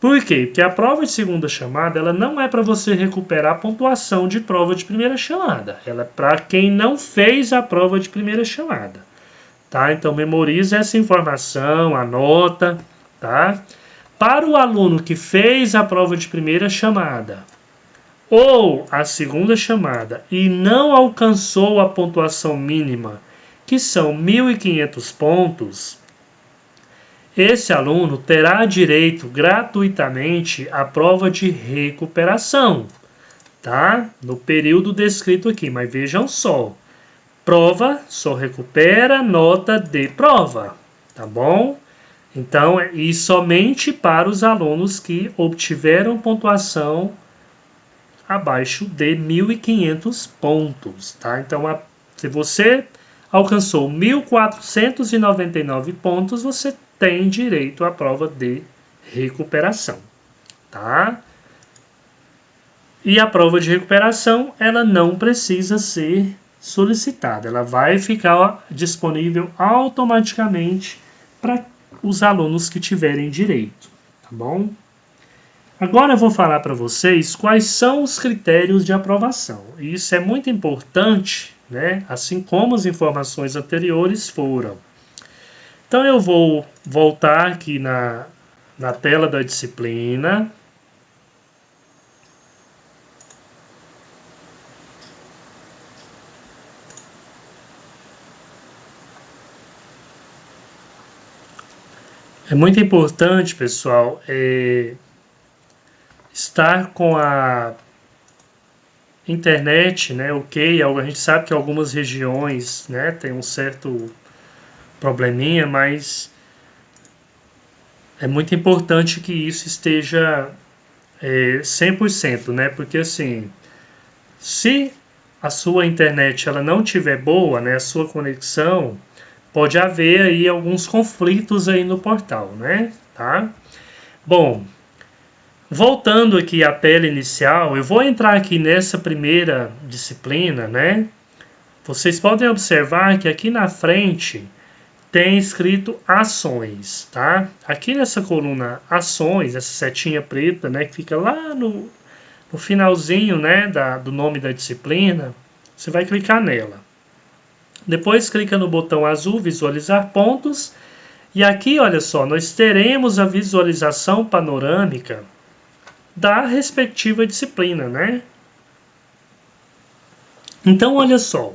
Por quê? Porque a prova de segunda chamada ela não é para você recuperar a pontuação de prova de primeira chamada. Ela é para quem não fez a prova de primeira chamada, tá? Então memorize essa informação, anota, tá? Para o aluno que fez a prova de primeira chamada ou a segunda chamada e não alcançou a pontuação mínima, que são 1.500 pontos, esse aluno terá direito gratuitamente à prova de recuperação, tá? No período descrito aqui, mas vejam só, prova só recupera nota de prova, tá bom? Então, e somente para os alunos que obtiveram pontuação abaixo de 1.500 pontos, tá? Então, se você alcançou 1.499 pontos, você tem direito à prova de recuperação, tá? E a prova de recuperação, ela não precisa ser solicitada, ela vai ficar disponível automaticamente para os alunos que tiverem direito, tá bom? Agora eu vou falar para vocês quais são os critérios de aprovação. E isso é muito importante, né? Assim como as informações anteriores foram. Então eu vou voltar aqui na tela da disciplina. É muito importante, pessoal, estar com a internet, né, ok. A gente sabe que algumas regiões, né, tem um certo probleminha, mas é muito importante que isso esteja 100%, né, porque assim, se a sua internet ela não tiver boa, né, a sua conexão, pode haver aí alguns conflitos aí no portal, né? Tá? Bom, voltando aqui à tela inicial, eu vou entrar aqui nessa primeira disciplina, né? Vocês podem observar que aqui na frente tem escrito ações, tá? Aqui nessa coluna ações, essa setinha preta, né, que fica lá no finalzinho, né, do nome da disciplina, você vai clicar nela. Depois clica no botão azul, visualizar pontos. E aqui, olha só, nós teremos a visualização panorâmica da respectiva disciplina, né? Então, olha só.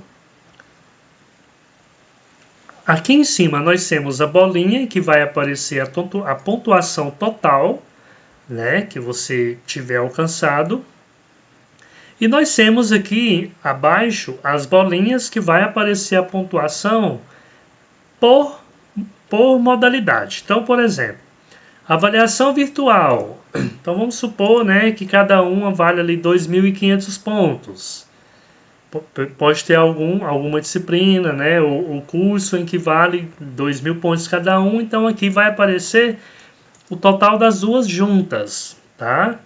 Aqui em cima nós temos a bolinha que vai aparecer a pontuação total, né, que você tiver alcançado. E nós temos aqui abaixo as bolinhas que vai aparecer a pontuação por modalidade. Então, por exemplo, avaliação virtual. Então, vamos supor, né, que cada uma vale ali 2.500 pontos. Pode ter alguma disciplina, né, o curso em que vale 2.000 pontos cada um. Então, aqui vai aparecer o total das duas juntas, tá?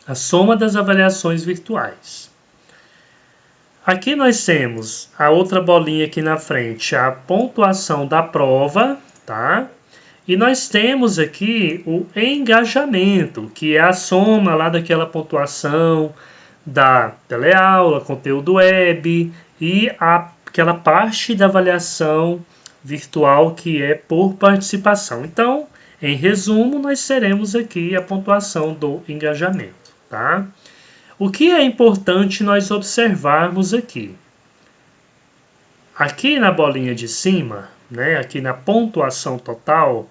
A soma das avaliações virtuais. Aqui nós temos a outra bolinha aqui na frente, a pontuação da prova, tá? E nós temos aqui o engajamento, que é a soma lá daquela pontuação da teleaula, conteúdo web e aquela parte da avaliação virtual que é por participação. Então, em resumo, nós teremos aqui a pontuação do engajamento. Tá? O que é importante nós observarmos aqui? Aqui na bolinha de cima, né, aqui na pontuação total,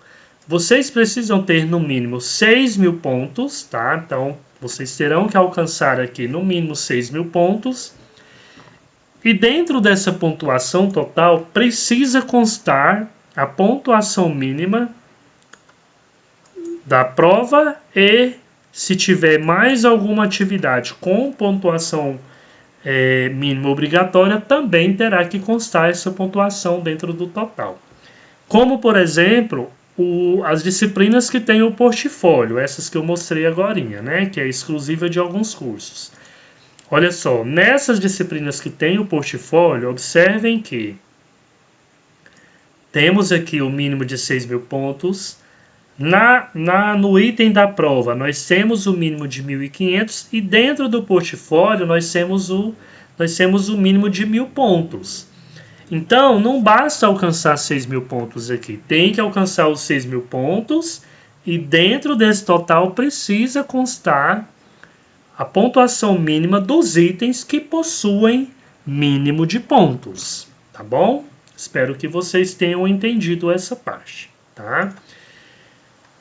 vocês precisam ter no mínimo 6.000 pontos, tá? Então, vocês terão que alcançar aqui no mínimo 6.000 pontos. E dentro dessa pontuação total, precisa constar a pontuação mínima da prova e se tiver mais alguma atividade com pontuação mínima obrigatória, também terá que constar essa pontuação dentro do total. Como, por exemplo, as disciplinas que têm o portfólio, essas que eu mostrei agora, né, que é exclusiva de alguns cursos. Olha só, nessas disciplinas que têm o portfólio, observem que temos aqui o mínimo de 6.000 pontos. No item da prova, nós temos o mínimo de 1.500 e dentro do portfólio nós temos o mínimo de 1.000 pontos. Então, não basta alcançar 6.000 pontos aqui, tem que alcançar os 6.000 pontos e dentro desse total precisa constar a pontuação mínima dos itens que possuem mínimo de pontos, tá bom? Espero que vocês tenham entendido essa parte, tá?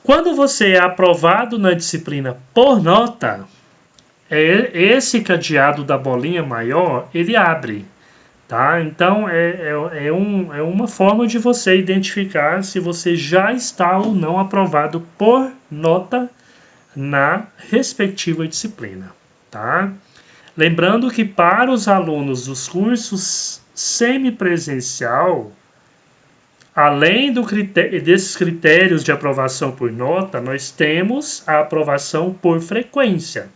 Quando você é aprovado na disciplina por nota, esse cadeado da bolinha maior, ele abre, tá? Então, é uma forma de você identificar se você já está ou não aprovado por nota na respectiva disciplina, tá? Lembrando que para os alunos dos cursos semipresencial, além desses critérios de aprovação por nota, nós temos a aprovação por frequência.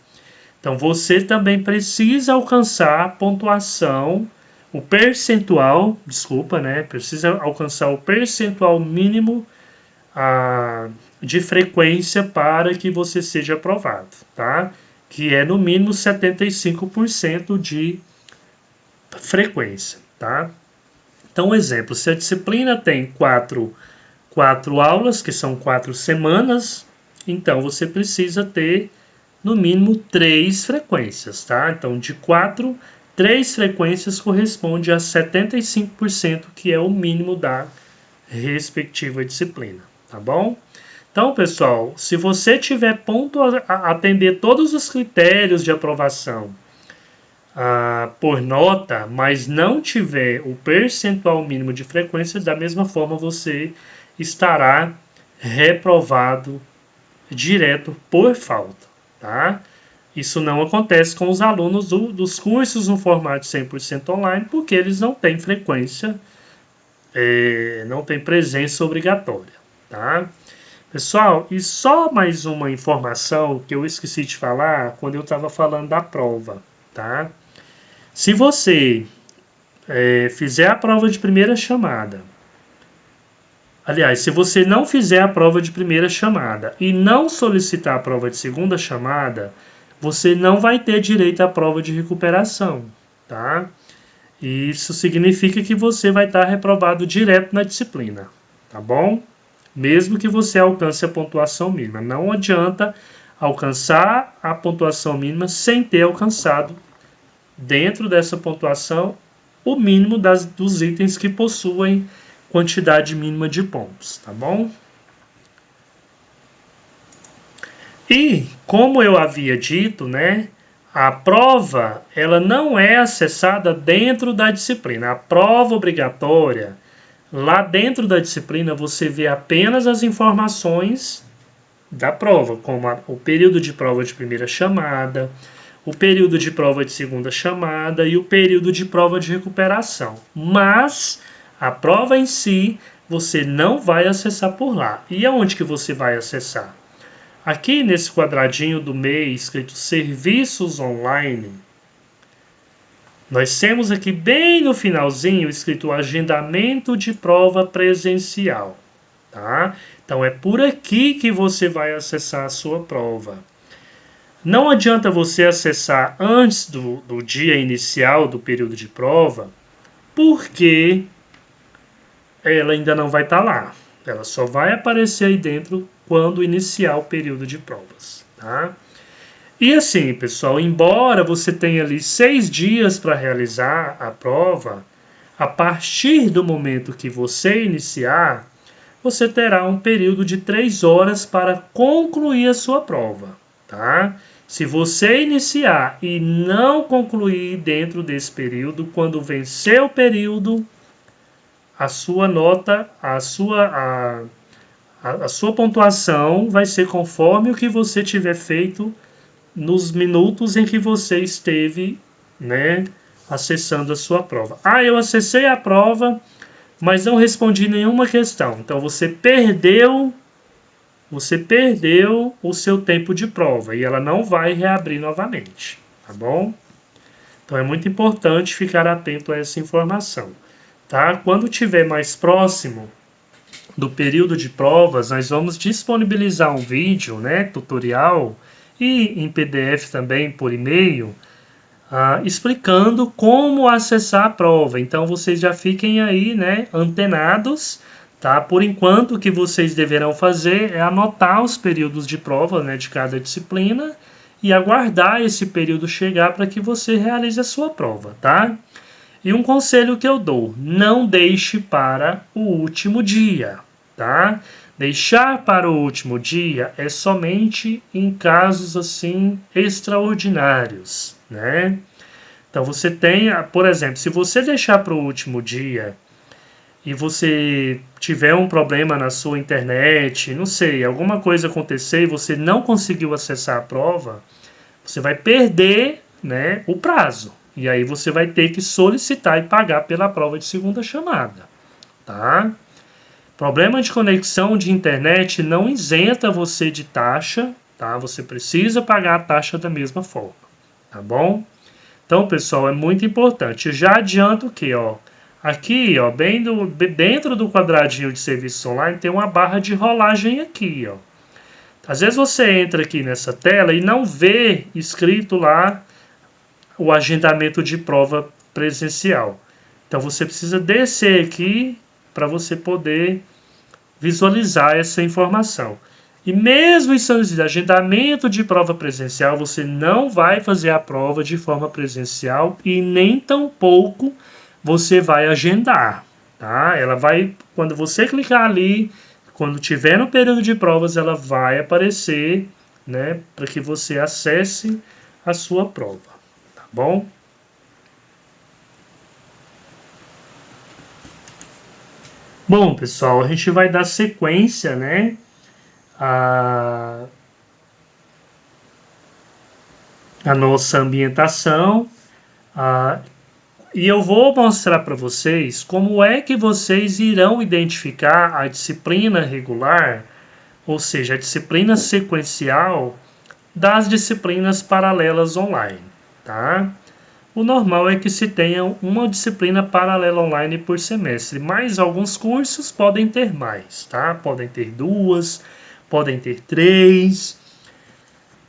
Então, você também precisa alcançar a pontuação, o percentual, precisa alcançar o percentual mínimo de frequência para que você seja aprovado, tá? Que é no mínimo 75% de frequência, tá? Então, exemplo, se a disciplina tem quatro aulas, que são 4 semanas, então você precisa ter no mínimo 3 frequências, tá? Então, de 4, 3 frequências corresponde a 75%, que é o mínimo da respectiva disciplina, tá bom? Então, pessoal, se você tiver ponto a atender todos os critérios de aprovação por nota, mas não tiver o percentual mínimo de frequência, da mesma forma você estará reprovado direto por falta, tá? Isso não acontece com os alunos dos cursos no formato 100% online, porque eles não têm frequência, não têm presença obrigatória, tá? Pessoal, e só mais uma informação que eu esqueci de falar quando eu estava falando da prova, tá? Se você fizer a prova de primeira chamada, aliás, se você não fizer a prova de primeira chamada e não solicitar a prova de segunda chamada, você não vai ter direito à prova de recuperação, tá? Isso significa que você vai estar reprovado direto na disciplina, tá bom? Mesmo que você alcance a pontuação mínima. Não adianta alcançar a pontuação mínima sem ter alcançado, dentro dessa pontuação, o mínimo dos itens que possuem quantidade mínima de pontos, tá bom? E, como eu havia dito, né, a prova ela não é acessada dentro da disciplina. A prova obrigatória, lá dentro da disciplina, você vê apenas as informações da prova, como o período de prova de primeira chamada, o período de prova de segunda chamada e o período de prova de recuperação. Mas a prova em si, você não vai acessar por lá. E aonde que você vai acessar? Aqui nesse quadradinho do meio, escrito Serviços Online, nós temos aqui bem no finalzinho, escrito Agendamento de Prova Presencial. Tá? Então é por aqui que você vai acessar a sua prova. Não adianta você acessar antes do dia inicial do período de prova, porque ela ainda não vai estar lá. Ela só vai aparecer aí dentro quando iniciar o período de provas, tá? E assim, pessoal, embora você tenha ali 6 dias para realizar a prova, a partir do momento que você iniciar, você terá um período de 3 horas para concluir a sua prova, tá? Se você iniciar e não concluir dentro desse período, quando vencer o período, a sua nota, a sua pontuação vai ser conforme o que você tiver feito nos minutos em que você esteve, né, acessando a sua prova. Eu acessei a prova, mas não respondi nenhuma questão. Então você perdeu o seu tempo de prova e ela não vai reabrir novamente, tá bom? Então é muito importante ficar atento a essa informação, tá? Quando tiver mais próximo do período de provas, nós vamos disponibilizar um vídeo, né, tutorial, e em PDF também por e-mail, explicando como acessar a prova. Então vocês já fiquem aí, né, antenados, tá? Por enquanto o que vocês deverão fazer é anotar os períodos de prova, né, de cada disciplina e aguardar esse período chegar para que você realize a sua prova, tá? E um conselho que eu dou: não deixe para o último dia, tá? Deixar para o último dia é somente em casos assim extraordinários, né? Então você tem, por exemplo, se você deixar para o último dia e você tiver um problema na sua internet, não sei, alguma coisa acontecer e você não conseguiu acessar a prova, você vai perder, né, o prazo. E aí você vai ter que solicitar e pagar pela prova de segunda chamada, tá? Problema de conexão de internet não isenta você de taxa, tá? Você precisa pagar a taxa da mesma forma, tá bom? Então, pessoal, é muito importante. Eu já adianto que, aqui, bem dentro do quadradinho de serviço online, tem uma barra de rolagem aqui, Às vezes você entra aqui nessa tela e não vê escrito lá o agendamento de prova presencial. Então você precisa descer aqui para você poder visualizar essa informação. E mesmo em São Luís, agendamento de prova presencial, você não vai fazer a prova de forma presencial e nem tampouco você vai agendar, tá? Ela vai, quando você clicar ali, quando tiver no período de provas, ela vai aparecer, né, para que você acesse a sua prova, tá bom? Bom, pessoal, a gente vai dar sequência, né, a nossa ambientação, e eu vou mostrar para vocês como é que vocês irão identificar a disciplina regular, ou seja, a disciplina sequencial das disciplinas paralelas online, tá? O normal é que se tenha uma disciplina paralela online por semestre, mas alguns cursos podem ter mais, tá? Podem ter 2, podem ter 3.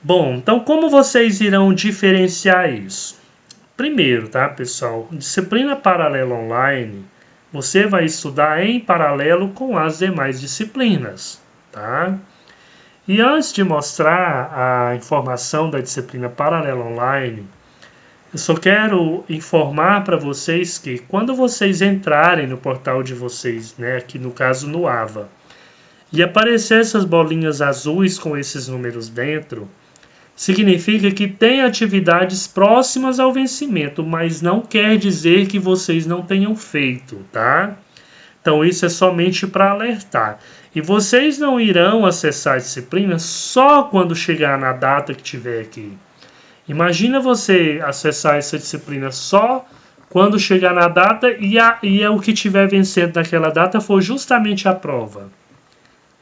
Bom, então como vocês irão diferenciar isso? Primeiro, tá, pessoal? Disciplina paralela online, você vai estudar em paralelo com as demais disciplinas, tá? E antes de mostrar a informação da disciplina paralela online, eu só quero informar para vocês que quando vocês entrarem no portal de vocês, né, aqui no caso no AVA, e aparecer essas bolinhas azuis com esses números dentro, significa que tem atividades próximas ao vencimento, mas não quer dizer que vocês não tenham feito, tá? Então isso é somente para alertar. E vocês não irão acessar a disciplina só quando chegar na data que tiver aqui. Imagina você acessar essa disciplina só quando chegar na data e o que tiver vencendo naquela data for justamente a prova.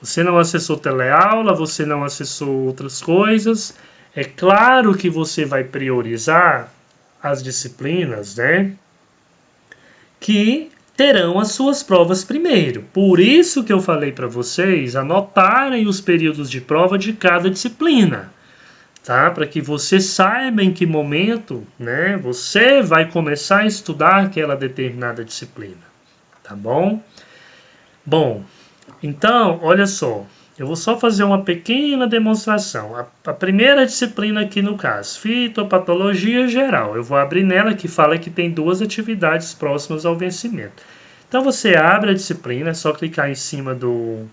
Você não acessou teleaula, você não acessou outras coisas. É claro que você vai priorizar as disciplinas, né, que terão as suas provas primeiro. Por isso que eu falei para vocês anotarem os períodos de prova de cada disciplina, tá? Para que você saiba em que momento, né, você vai começar a estudar aquela determinada disciplina, tá bom? Bom, então, olha só, eu vou só fazer uma pequena demonstração. A primeira disciplina aqui no caso, fitopatologia geral. Eu vou abrir nela que fala que tem 2 atividades próximas ao vencimento. Então você abre a disciplina, é só clicar em cima do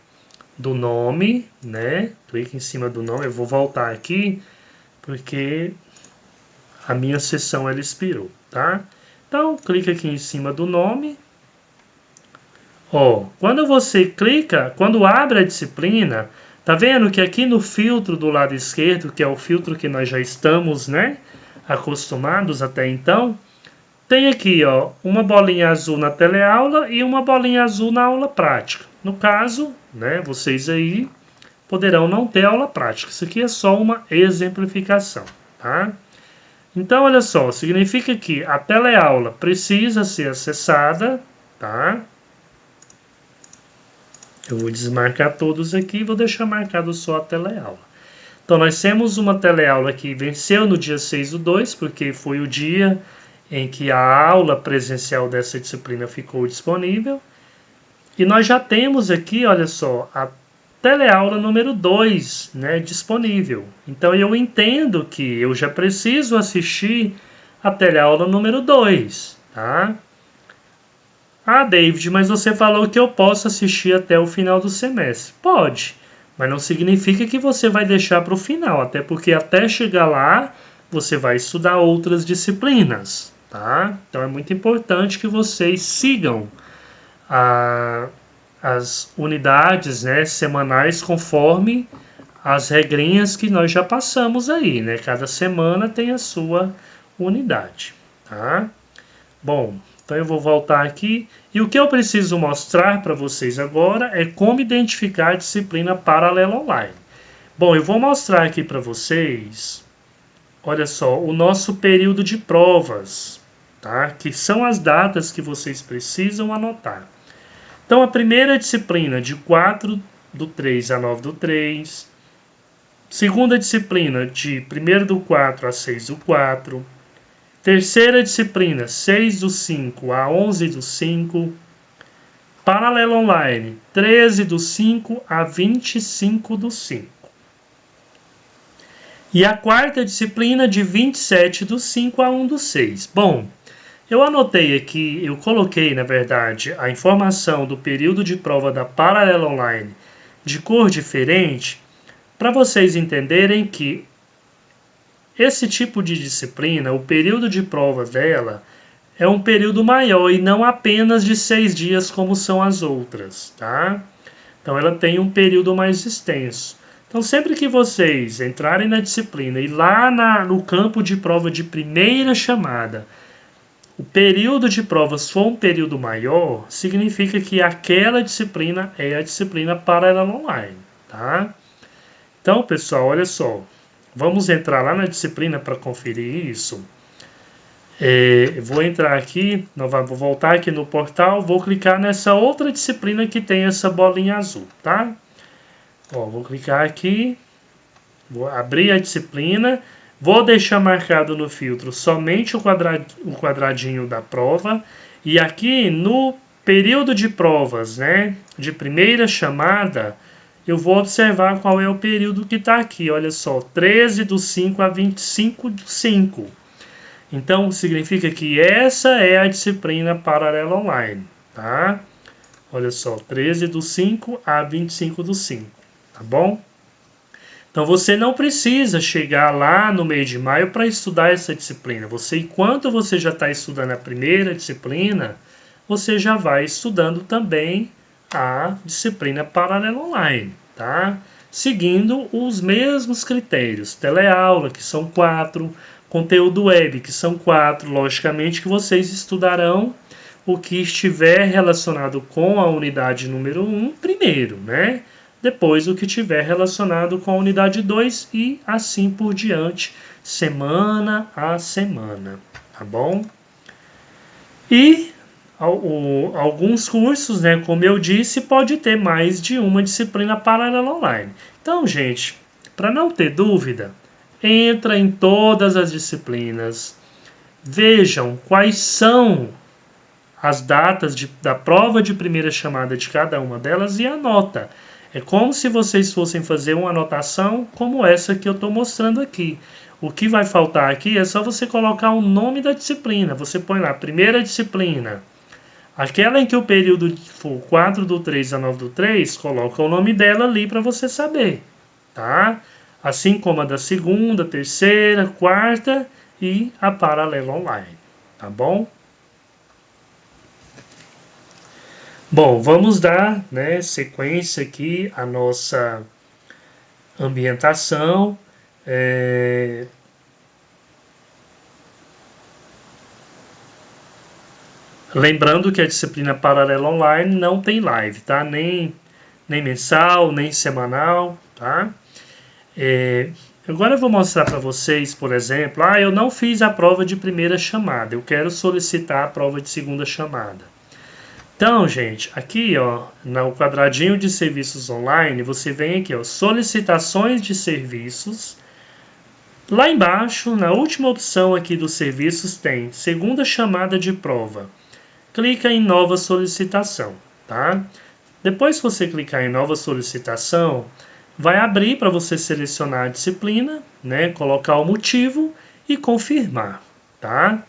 nome, né? Clica em cima do nome, eu vou voltar aqui porque a minha sessão ela expirou, tá? Então clica aqui em cima do nome. Ó, quando você clica, quando abre a disciplina, tá vendo que aqui no filtro do lado esquerdo, que é o filtro que nós já estamos, né, acostumados até então, tem aqui, ó, uma bolinha azul na teleaula e uma bolinha azul na aula prática. No caso, né, vocês aí poderão não ter aula prática. Isso aqui é só uma exemplificação, tá? Então, olha só, significa que a teleaula precisa ser acessada, tá? Eu vou desmarcar todos aqui e vou deixar marcado só a teleaula. Então, nós temos uma teleaula que venceu no dia 6/2, porque foi o dia em que a aula presencial dessa disciplina ficou disponível. E nós já temos aqui, olha só, a teleaula número 2, né, disponível. Então, eu entendo que eu já preciso assistir a teleaula número 2, tá? Ah, David, mas você falou que eu posso assistir até o final do semestre. Pode, mas não significa que você vai deixar para o final, até porque até chegar lá, você vai estudar outras disciplinas, tá? Então é muito importante que vocês sigam as unidades, né, semanais conforme as regrinhas que nós já passamos aí, né? Cada semana tem a sua unidade, tá? Bom, então eu vou voltar aqui e o que eu preciso mostrar para vocês agora é como identificar a disciplina paralela online. Bom, eu vou mostrar aqui para vocês, olha só, o nosso período de provas, tá? Que são as datas que vocês precisam anotar. Então, a primeira disciplina de 4/3 a 9/3, segunda disciplina de 1º do 4 a 6/4, Terceira disciplina, 6/5 a 11/5. Paralelo online, 13/5 a 25/5. E a quarta disciplina, de 27/5 a 1/6. Bom, eu anotei aqui, eu coloquei, na verdade, a informação do período de prova da Paralelo online de cor diferente, para vocês entenderem que esse tipo de disciplina, o período de prova dela, é um período maior e não apenas de 6 dias como são as outras, tá? Então ela tem um período mais extenso. Então sempre que vocês entrarem na disciplina e lá no campo de prova de primeira chamada, o período de provas for um período maior, significa que aquela disciplina é a disciplina Paralelo online, tá? Então, pessoal, olha só. Vamos entrar lá na disciplina para conferir isso. Vou entrar aqui, vou voltar aqui no portal, vou clicar nessa outra disciplina que tem essa bolinha azul, tá? Ó, vou clicar aqui, vou abrir a disciplina, vou deixar marcado no filtro somente o quadradinho da prova, e aqui no período de provas, né, de primeira chamada, eu vou observar qual é o período que está aqui. Olha só, 13/5 a 25/5. Então, significa que essa é a disciplina Paralelo online, tá? Olha só, 13/5 a 25/5, tá bom? Então, você não precisa chegar lá no mês de maio para estudar essa disciplina. Enquanto você já está estudando a primeira disciplina, você já vai estudando também a disciplina Paralelo online, tá? Seguindo os mesmos critérios. Teleaula, que são 4, conteúdo web, que são 4. Logicamente que vocês estudarão o que estiver relacionado com a unidade número 1 primeiro, né? Depois o que estiver relacionado com a unidade 2 e assim por diante, semana a semana, tá bom? E alguns cursos, né, como eu disse, pode ter mais de uma disciplina paralela online. Então, gente, para não ter dúvida, entra em todas as disciplinas, vejam quais são as datas da prova de primeira chamada de cada uma delas e anota. É como se vocês fossem fazer uma anotação como essa que eu estou mostrando aqui. O que vai faltar aqui é só você colocar o nome da disciplina. Você põe lá, primeira disciplina. Aquela em que o período for 4/3 a 9/3, coloca o nome dela ali para você saber, tá? Assim como a da segunda, terceira, quarta e a Paralelo online, tá bom? Bom, vamos dar, né, sequência aqui à nossa ambientação. Lembrando que a disciplina Paralelo online não tem live, tá? Nem mensal, nem semanal, tá? Agora eu vou mostrar para vocês, por exemplo, eu não fiz a prova de primeira chamada, eu quero solicitar a prova de segunda chamada. Então, gente, aqui, ó, no quadradinho de serviços online, você vem aqui, ó, solicitações de serviços. Lá embaixo, na última opção aqui dos serviços, tem segunda chamada de prova. Clica em nova solicitação, tá? Depois que você clicar em nova solicitação, vai abrir para você selecionar a disciplina, né, colocar o motivo e confirmar, tá?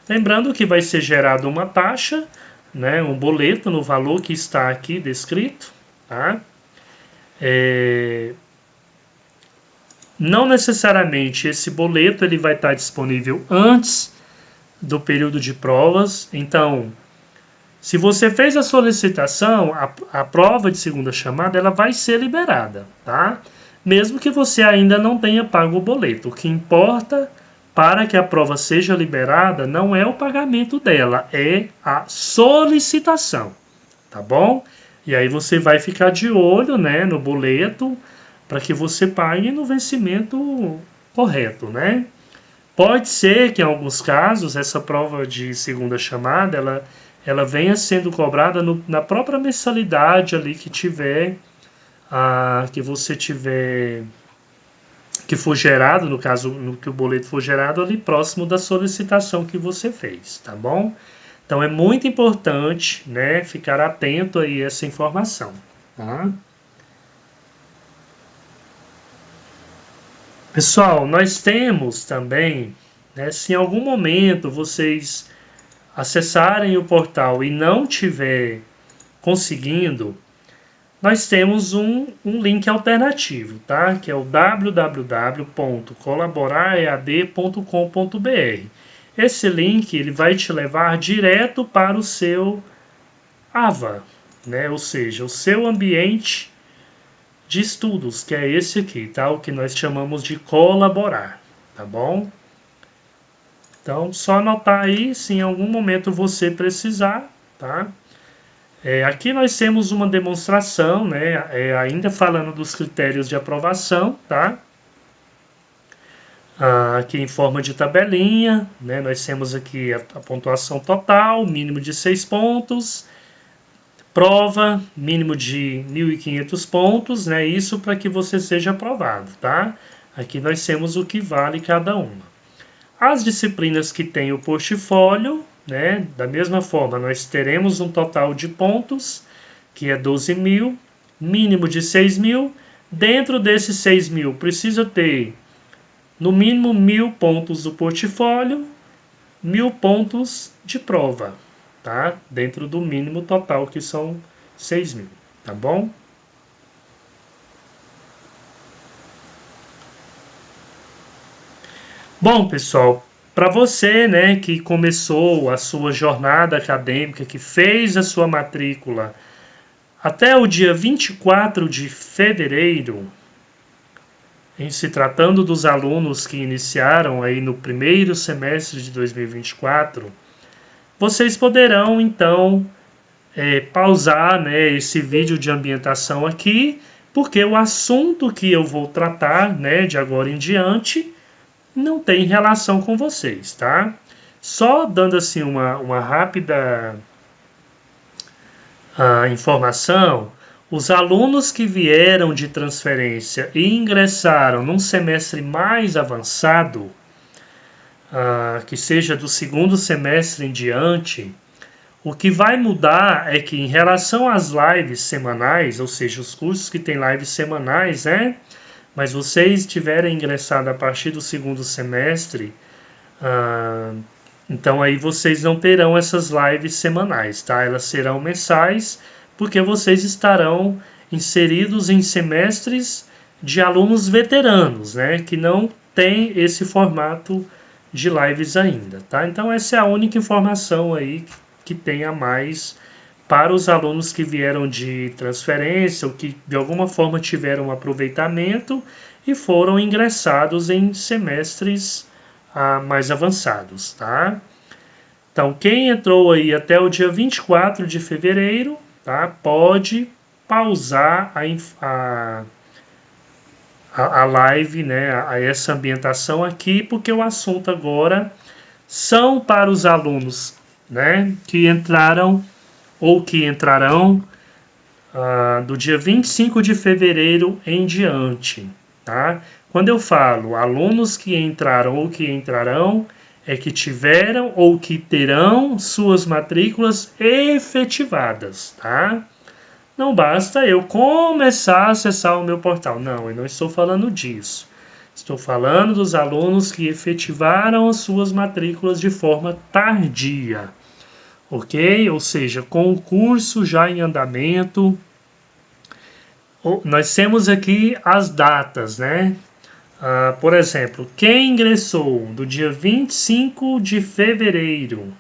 Lembrando que vai ser gerada uma taxa, né, um boleto no valor que está aqui descrito, tá? Não necessariamente esse boleto ele vai estar disponível antes do período de provas. Então, se você fez a solicitação, a prova de segunda chamada ela vai ser liberada, tá? Mesmo que você ainda não tenha pago o boleto. O que importa para que a prova seja liberada não é o pagamento dela, é a solicitação, tá bom? E aí você vai ficar de olho, né, no boleto para que você pague no vencimento correto, né? Pode ser que em alguns casos essa prova de segunda chamada ela venha sendo cobrada na própria mensalidade ali que você tiver que for gerado, no caso, no que o boleto for gerado ali próximo da solicitação que você fez, tá bom? Então é muito importante, né, ficar atento aí a essa informação, tá? Pessoal, nós temos também, né, se em algum momento vocês acessarem o portal e não tiver conseguindo, nós temos um link alternativo, tá? Que é o www.colaboraread.com.br. Esse link ele vai te levar direto para o seu AVA, né? Ou seja, o seu ambiente de estudos, que é esse aqui, tá? O que nós chamamos de colaborar, tá bom? Então, só anotar aí se em algum momento você precisar, tá? Aqui nós temos uma demonstração, né? Ainda falando dos critérios de aprovação, tá? Aqui em forma de tabelinha, né? Nós temos aqui a pontuação total, mínimo de 6 pontos, prova, mínimo de 1.500 pontos, né? Isso para que você seja aprovado, tá? Aqui nós temos o que vale cada uma. As disciplinas que tem o portfólio, né? Da mesma forma, nós teremos um total de pontos, que é 12.000, mínimo de 6.000. Dentro desses 6.000, precisa ter no mínimo 1.000 pontos do portfólio, 1.000 pontos de prova, tá? Dentro do mínimo total, que são 6.000, tá bom? Bom, pessoal, para você, né, que começou a sua jornada acadêmica, que fez a sua matrícula até o dia 24 de fevereiro, em se tratando dos alunos que iniciaram aí no primeiro semestre de 2024, vocês poderão, então, pausar, né, esse vídeo de ambientação aqui, porque o assunto que eu vou tratar, né, de agora em diante, não tem relação com vocês, tá? Só dando assim uma rápida informação, os alunos que vieram de transferência e ingressaram num semestre mais avançado, que seja do segundo semestre em diante, o que vai mudar é que em relação às lives semanais, ou seja, os cursos que têm lives semanais, né? Mas vocês tiverem ingressado a partir do segundo semestre, então aí vocês não terão essas lives semanais, tá? Elas serão mensais, porque vocês estarão inseridos em semestres de alunos veteranos, né? Que não tem esse formato de lives ainda, tá? Então essa é a única informação aí que tem a mais para os alunos que vieram de transferência ou que de alguma forma tiveram um aproveitamento e foram ingressados em semestres mais avançados, tá? Então, quem entrou aí até o dia 24 de fevereiro, tá? Pode pausar a live, né? Essa ambientação aqui, porque o assunto agora são para os alunos, né? Que entraram ou que entrarão do dia 25 de fevereiro em diante, tá? Quando eu falo alunos que entraram ou que entrarão, é que tiveram ou que terão suas matrículas efetivadas, tá? Não basta eu começar a acessar o meu portal. Não, eu não estou falando disso. Estou falando dos alunos que efetivaram as suas matrículas de forma tardia. Ok? Ou seja, com o curso já em andamento, nós temos aqui as datas, né? Por exemplo, quem ingressou do dia 25 de fevereiro,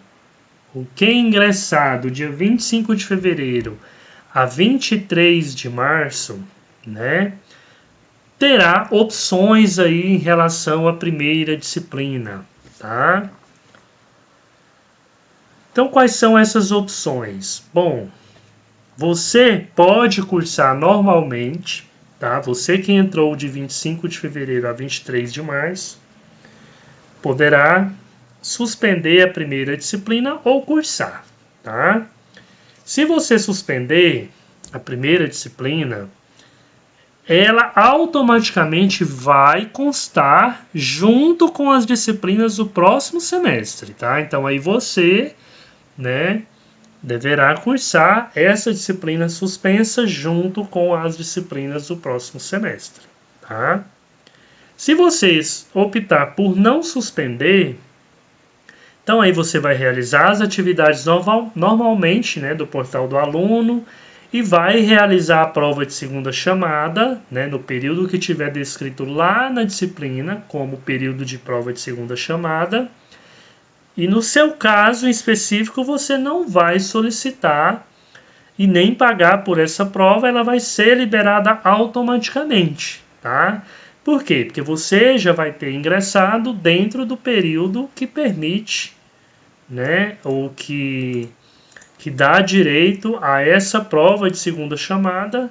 ou quem ingressar do dia 25 de fevereiro a 23 de março, né? Terá opções aí em relação à primeira disciplina, tá? Então, quais são essas opções? Bom, você pode cursar normalmente, tá? Você que entrou de 25 de fevereiro a 23 de março, poderá suspender a primeira disciplina ou cursar, tá? Se você suspender a primeira disciplina, ela automaticamente vai constar junto com as disciplinas do próximo semestre, tá? Então aí você, né, deverá cursar essa disciplina suspensa junto com as disciplinas do próximo semestre, tá? Se vocês optar por não suspender, então aí você vai realizar as atividades normalmente, né, do portal do aluno, e vai realizar a prova de segunda chamada, né, no período que tiver descrito lá na disciplina, como período de prova de segunda chamada. E no seu caso em específico, você não vai solicitar e nem pagar por essa prova, ela vai ser liberada automaticamente, tá? Por quê? Porque você já vai ter ingressado dentro do período que permite, né, ou que dá direito a essa prova de segunda chamada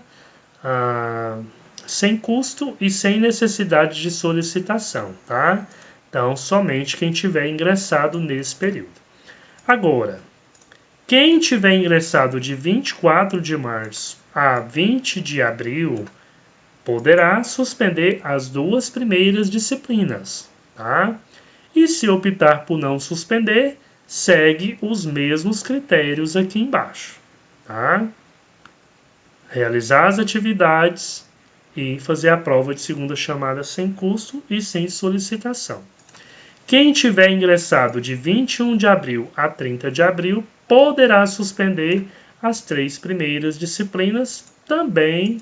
sem custo e sem necessidade de solicitação, tá? Então, somente quem tiver ingressado nesse período. Agora, quem tiver ingressado de 24 de março a 20 de abril, poderá suspender as 2 primeiras disciplinas, tá? E se optar por não suspender, segue os mesmos critérios aqui embaixo, tá? Realizar as atividades e fazer a prova de segunda chamada sem custo e sem solicitação. Quem tiver ingressado de 21 de abril a 30 de abril poderá suspender as 3 primeiras disciplinas, também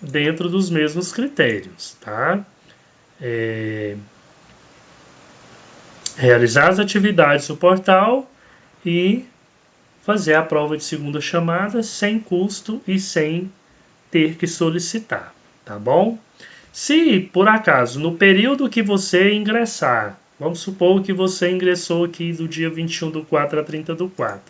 dentro dos mesmos critérios, tá? Realizar as atividades do portal e fazer a prova de segunda chamada sem custo e sem ter que solicitar, tá bom? Se, por acaso, no período que você ingressar, vamos supor que você ingressou aqui do dia 21/4 a 30/4.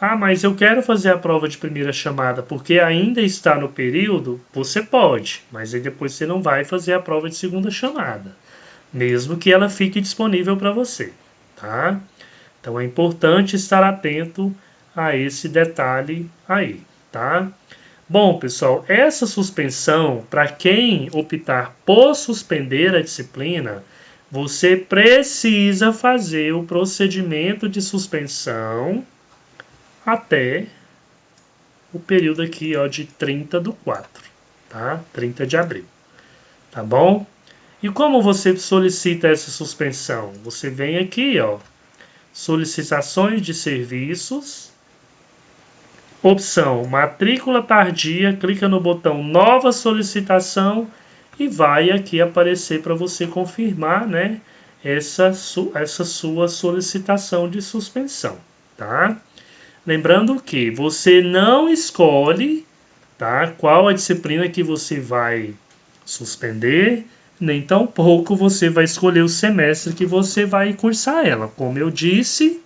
Ah, mas eu quero fazer a prova de primeira chamada porque ainda está no período, você pode, mas aí depois você não vai fazer a prova de segunda chamada, mesmo que ela fique disponível para você, tá? Então é importante estar atento a esse detalhe aí, tá? Bom, pessoal, essa suspensão, para quem optar por suspender a disciplina, você precisa fazer o procedimento de suspensão até o período aqui, ó, de 30/4, tá? 30 de abril, tá bom? E como você solicita essa suspensão? Você vem aqui, ó, solicitações de serviços, opção matrícula tardia, clica no botão nova solicitação e vai aqui aparecer para você confirmar, né, essa sua solicitação de suspensão, tá? Lembrando que você não escolhe, tá, qual a disciplina que você vai suspender, nem tampouco você vai escolher o semestre que você vai cursar ela. Como eu disse,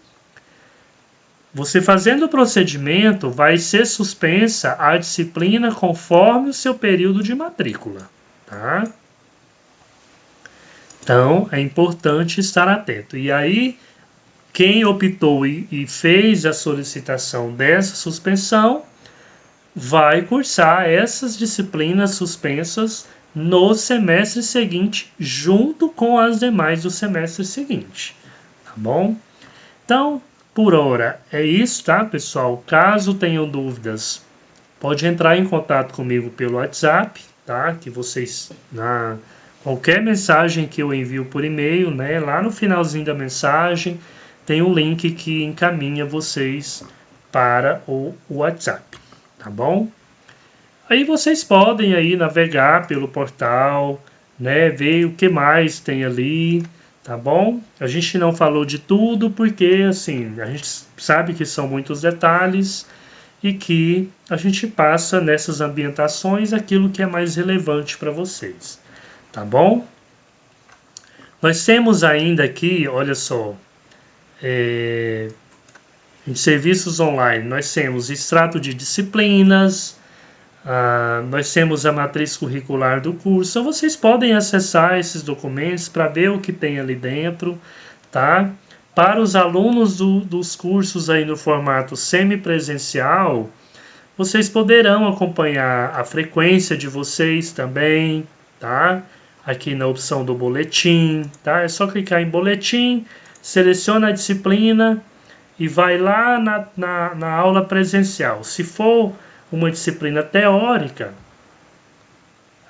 você fazendo o procedimento, vai ser suspensa a disciplina conforme o seu período de matrícula, tá? Então, é importante estar atento. E aí, quem optou e fez a solicitação dessa suspensão, vai cursar essas disciplinas suspensas no semestre seguinte, junto com as demais do semestre seguinte, tá bom? Então, por hora é isso, tá, pessoal? Caso tenham dúvidas, pode entrar em contato comigo pelo WhatsApp, tá? Que vocês, qualquer mensagem que eu envio por e-mail, né, lá no finalzinho da mensagem, tem um link que encaminha vocês para o WhatsApp, tá bom? Aí vocês podem aí navegar pelo portal, né, ver o que mais tem ali, tá bom? A gente não falou de tudo porque, assim, a gente sabe que são muitos detalhes e que a gente passa nessas ambientações aquilo que é mais relevante para vocês, tá bom? Nós temos ainda aqui, olha só, em serviços online, nós temos extrato de disciplinas, nós temos a matriz curricular do curso. Então, vocês podem acessar esses documentos para ver o que tem ali dentro, tá? Para os alunos dos cursos aí no formato semipresencial, vocês poderão acompanhar a frequência de vocês também, tá? Aqui na opção do boletim, tá? É só clicar em boletim, seleciona a disciplina e vai lá na aula presencial. Se for uma disciplina teórica,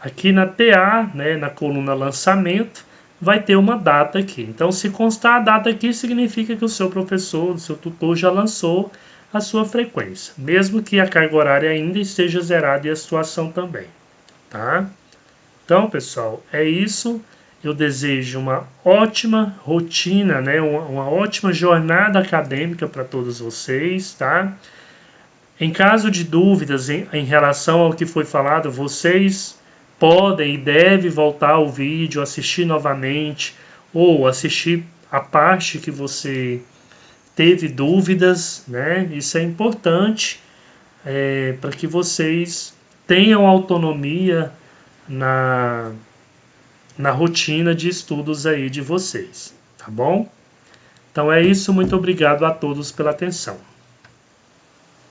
aqui na TA, né, na coluna lançamento, vai ter uma data aqui. Então, se constar a data aqui, significa que o seu professor, o seu tutor já lançou a sua frequência, mesmo que a carga horária ainda esteja zerada e a situação também, tá? Então, pessoal, é isso. Eu desejo uma ótima rotina, né? Uma ótima jornada acadêmica para todos vocês, tá? Em caso de dúvidas em relação ao que foi falado, vocês podem e devem voltar ao vídeo, assistir novamente, ou assistir a parte que você teve dúvidas, né? Isso é importante para que vocês tenham autonomia na rotina de estudos aí de vocês, tá bom? Então é isso, muito obrigado a todos pela atenção.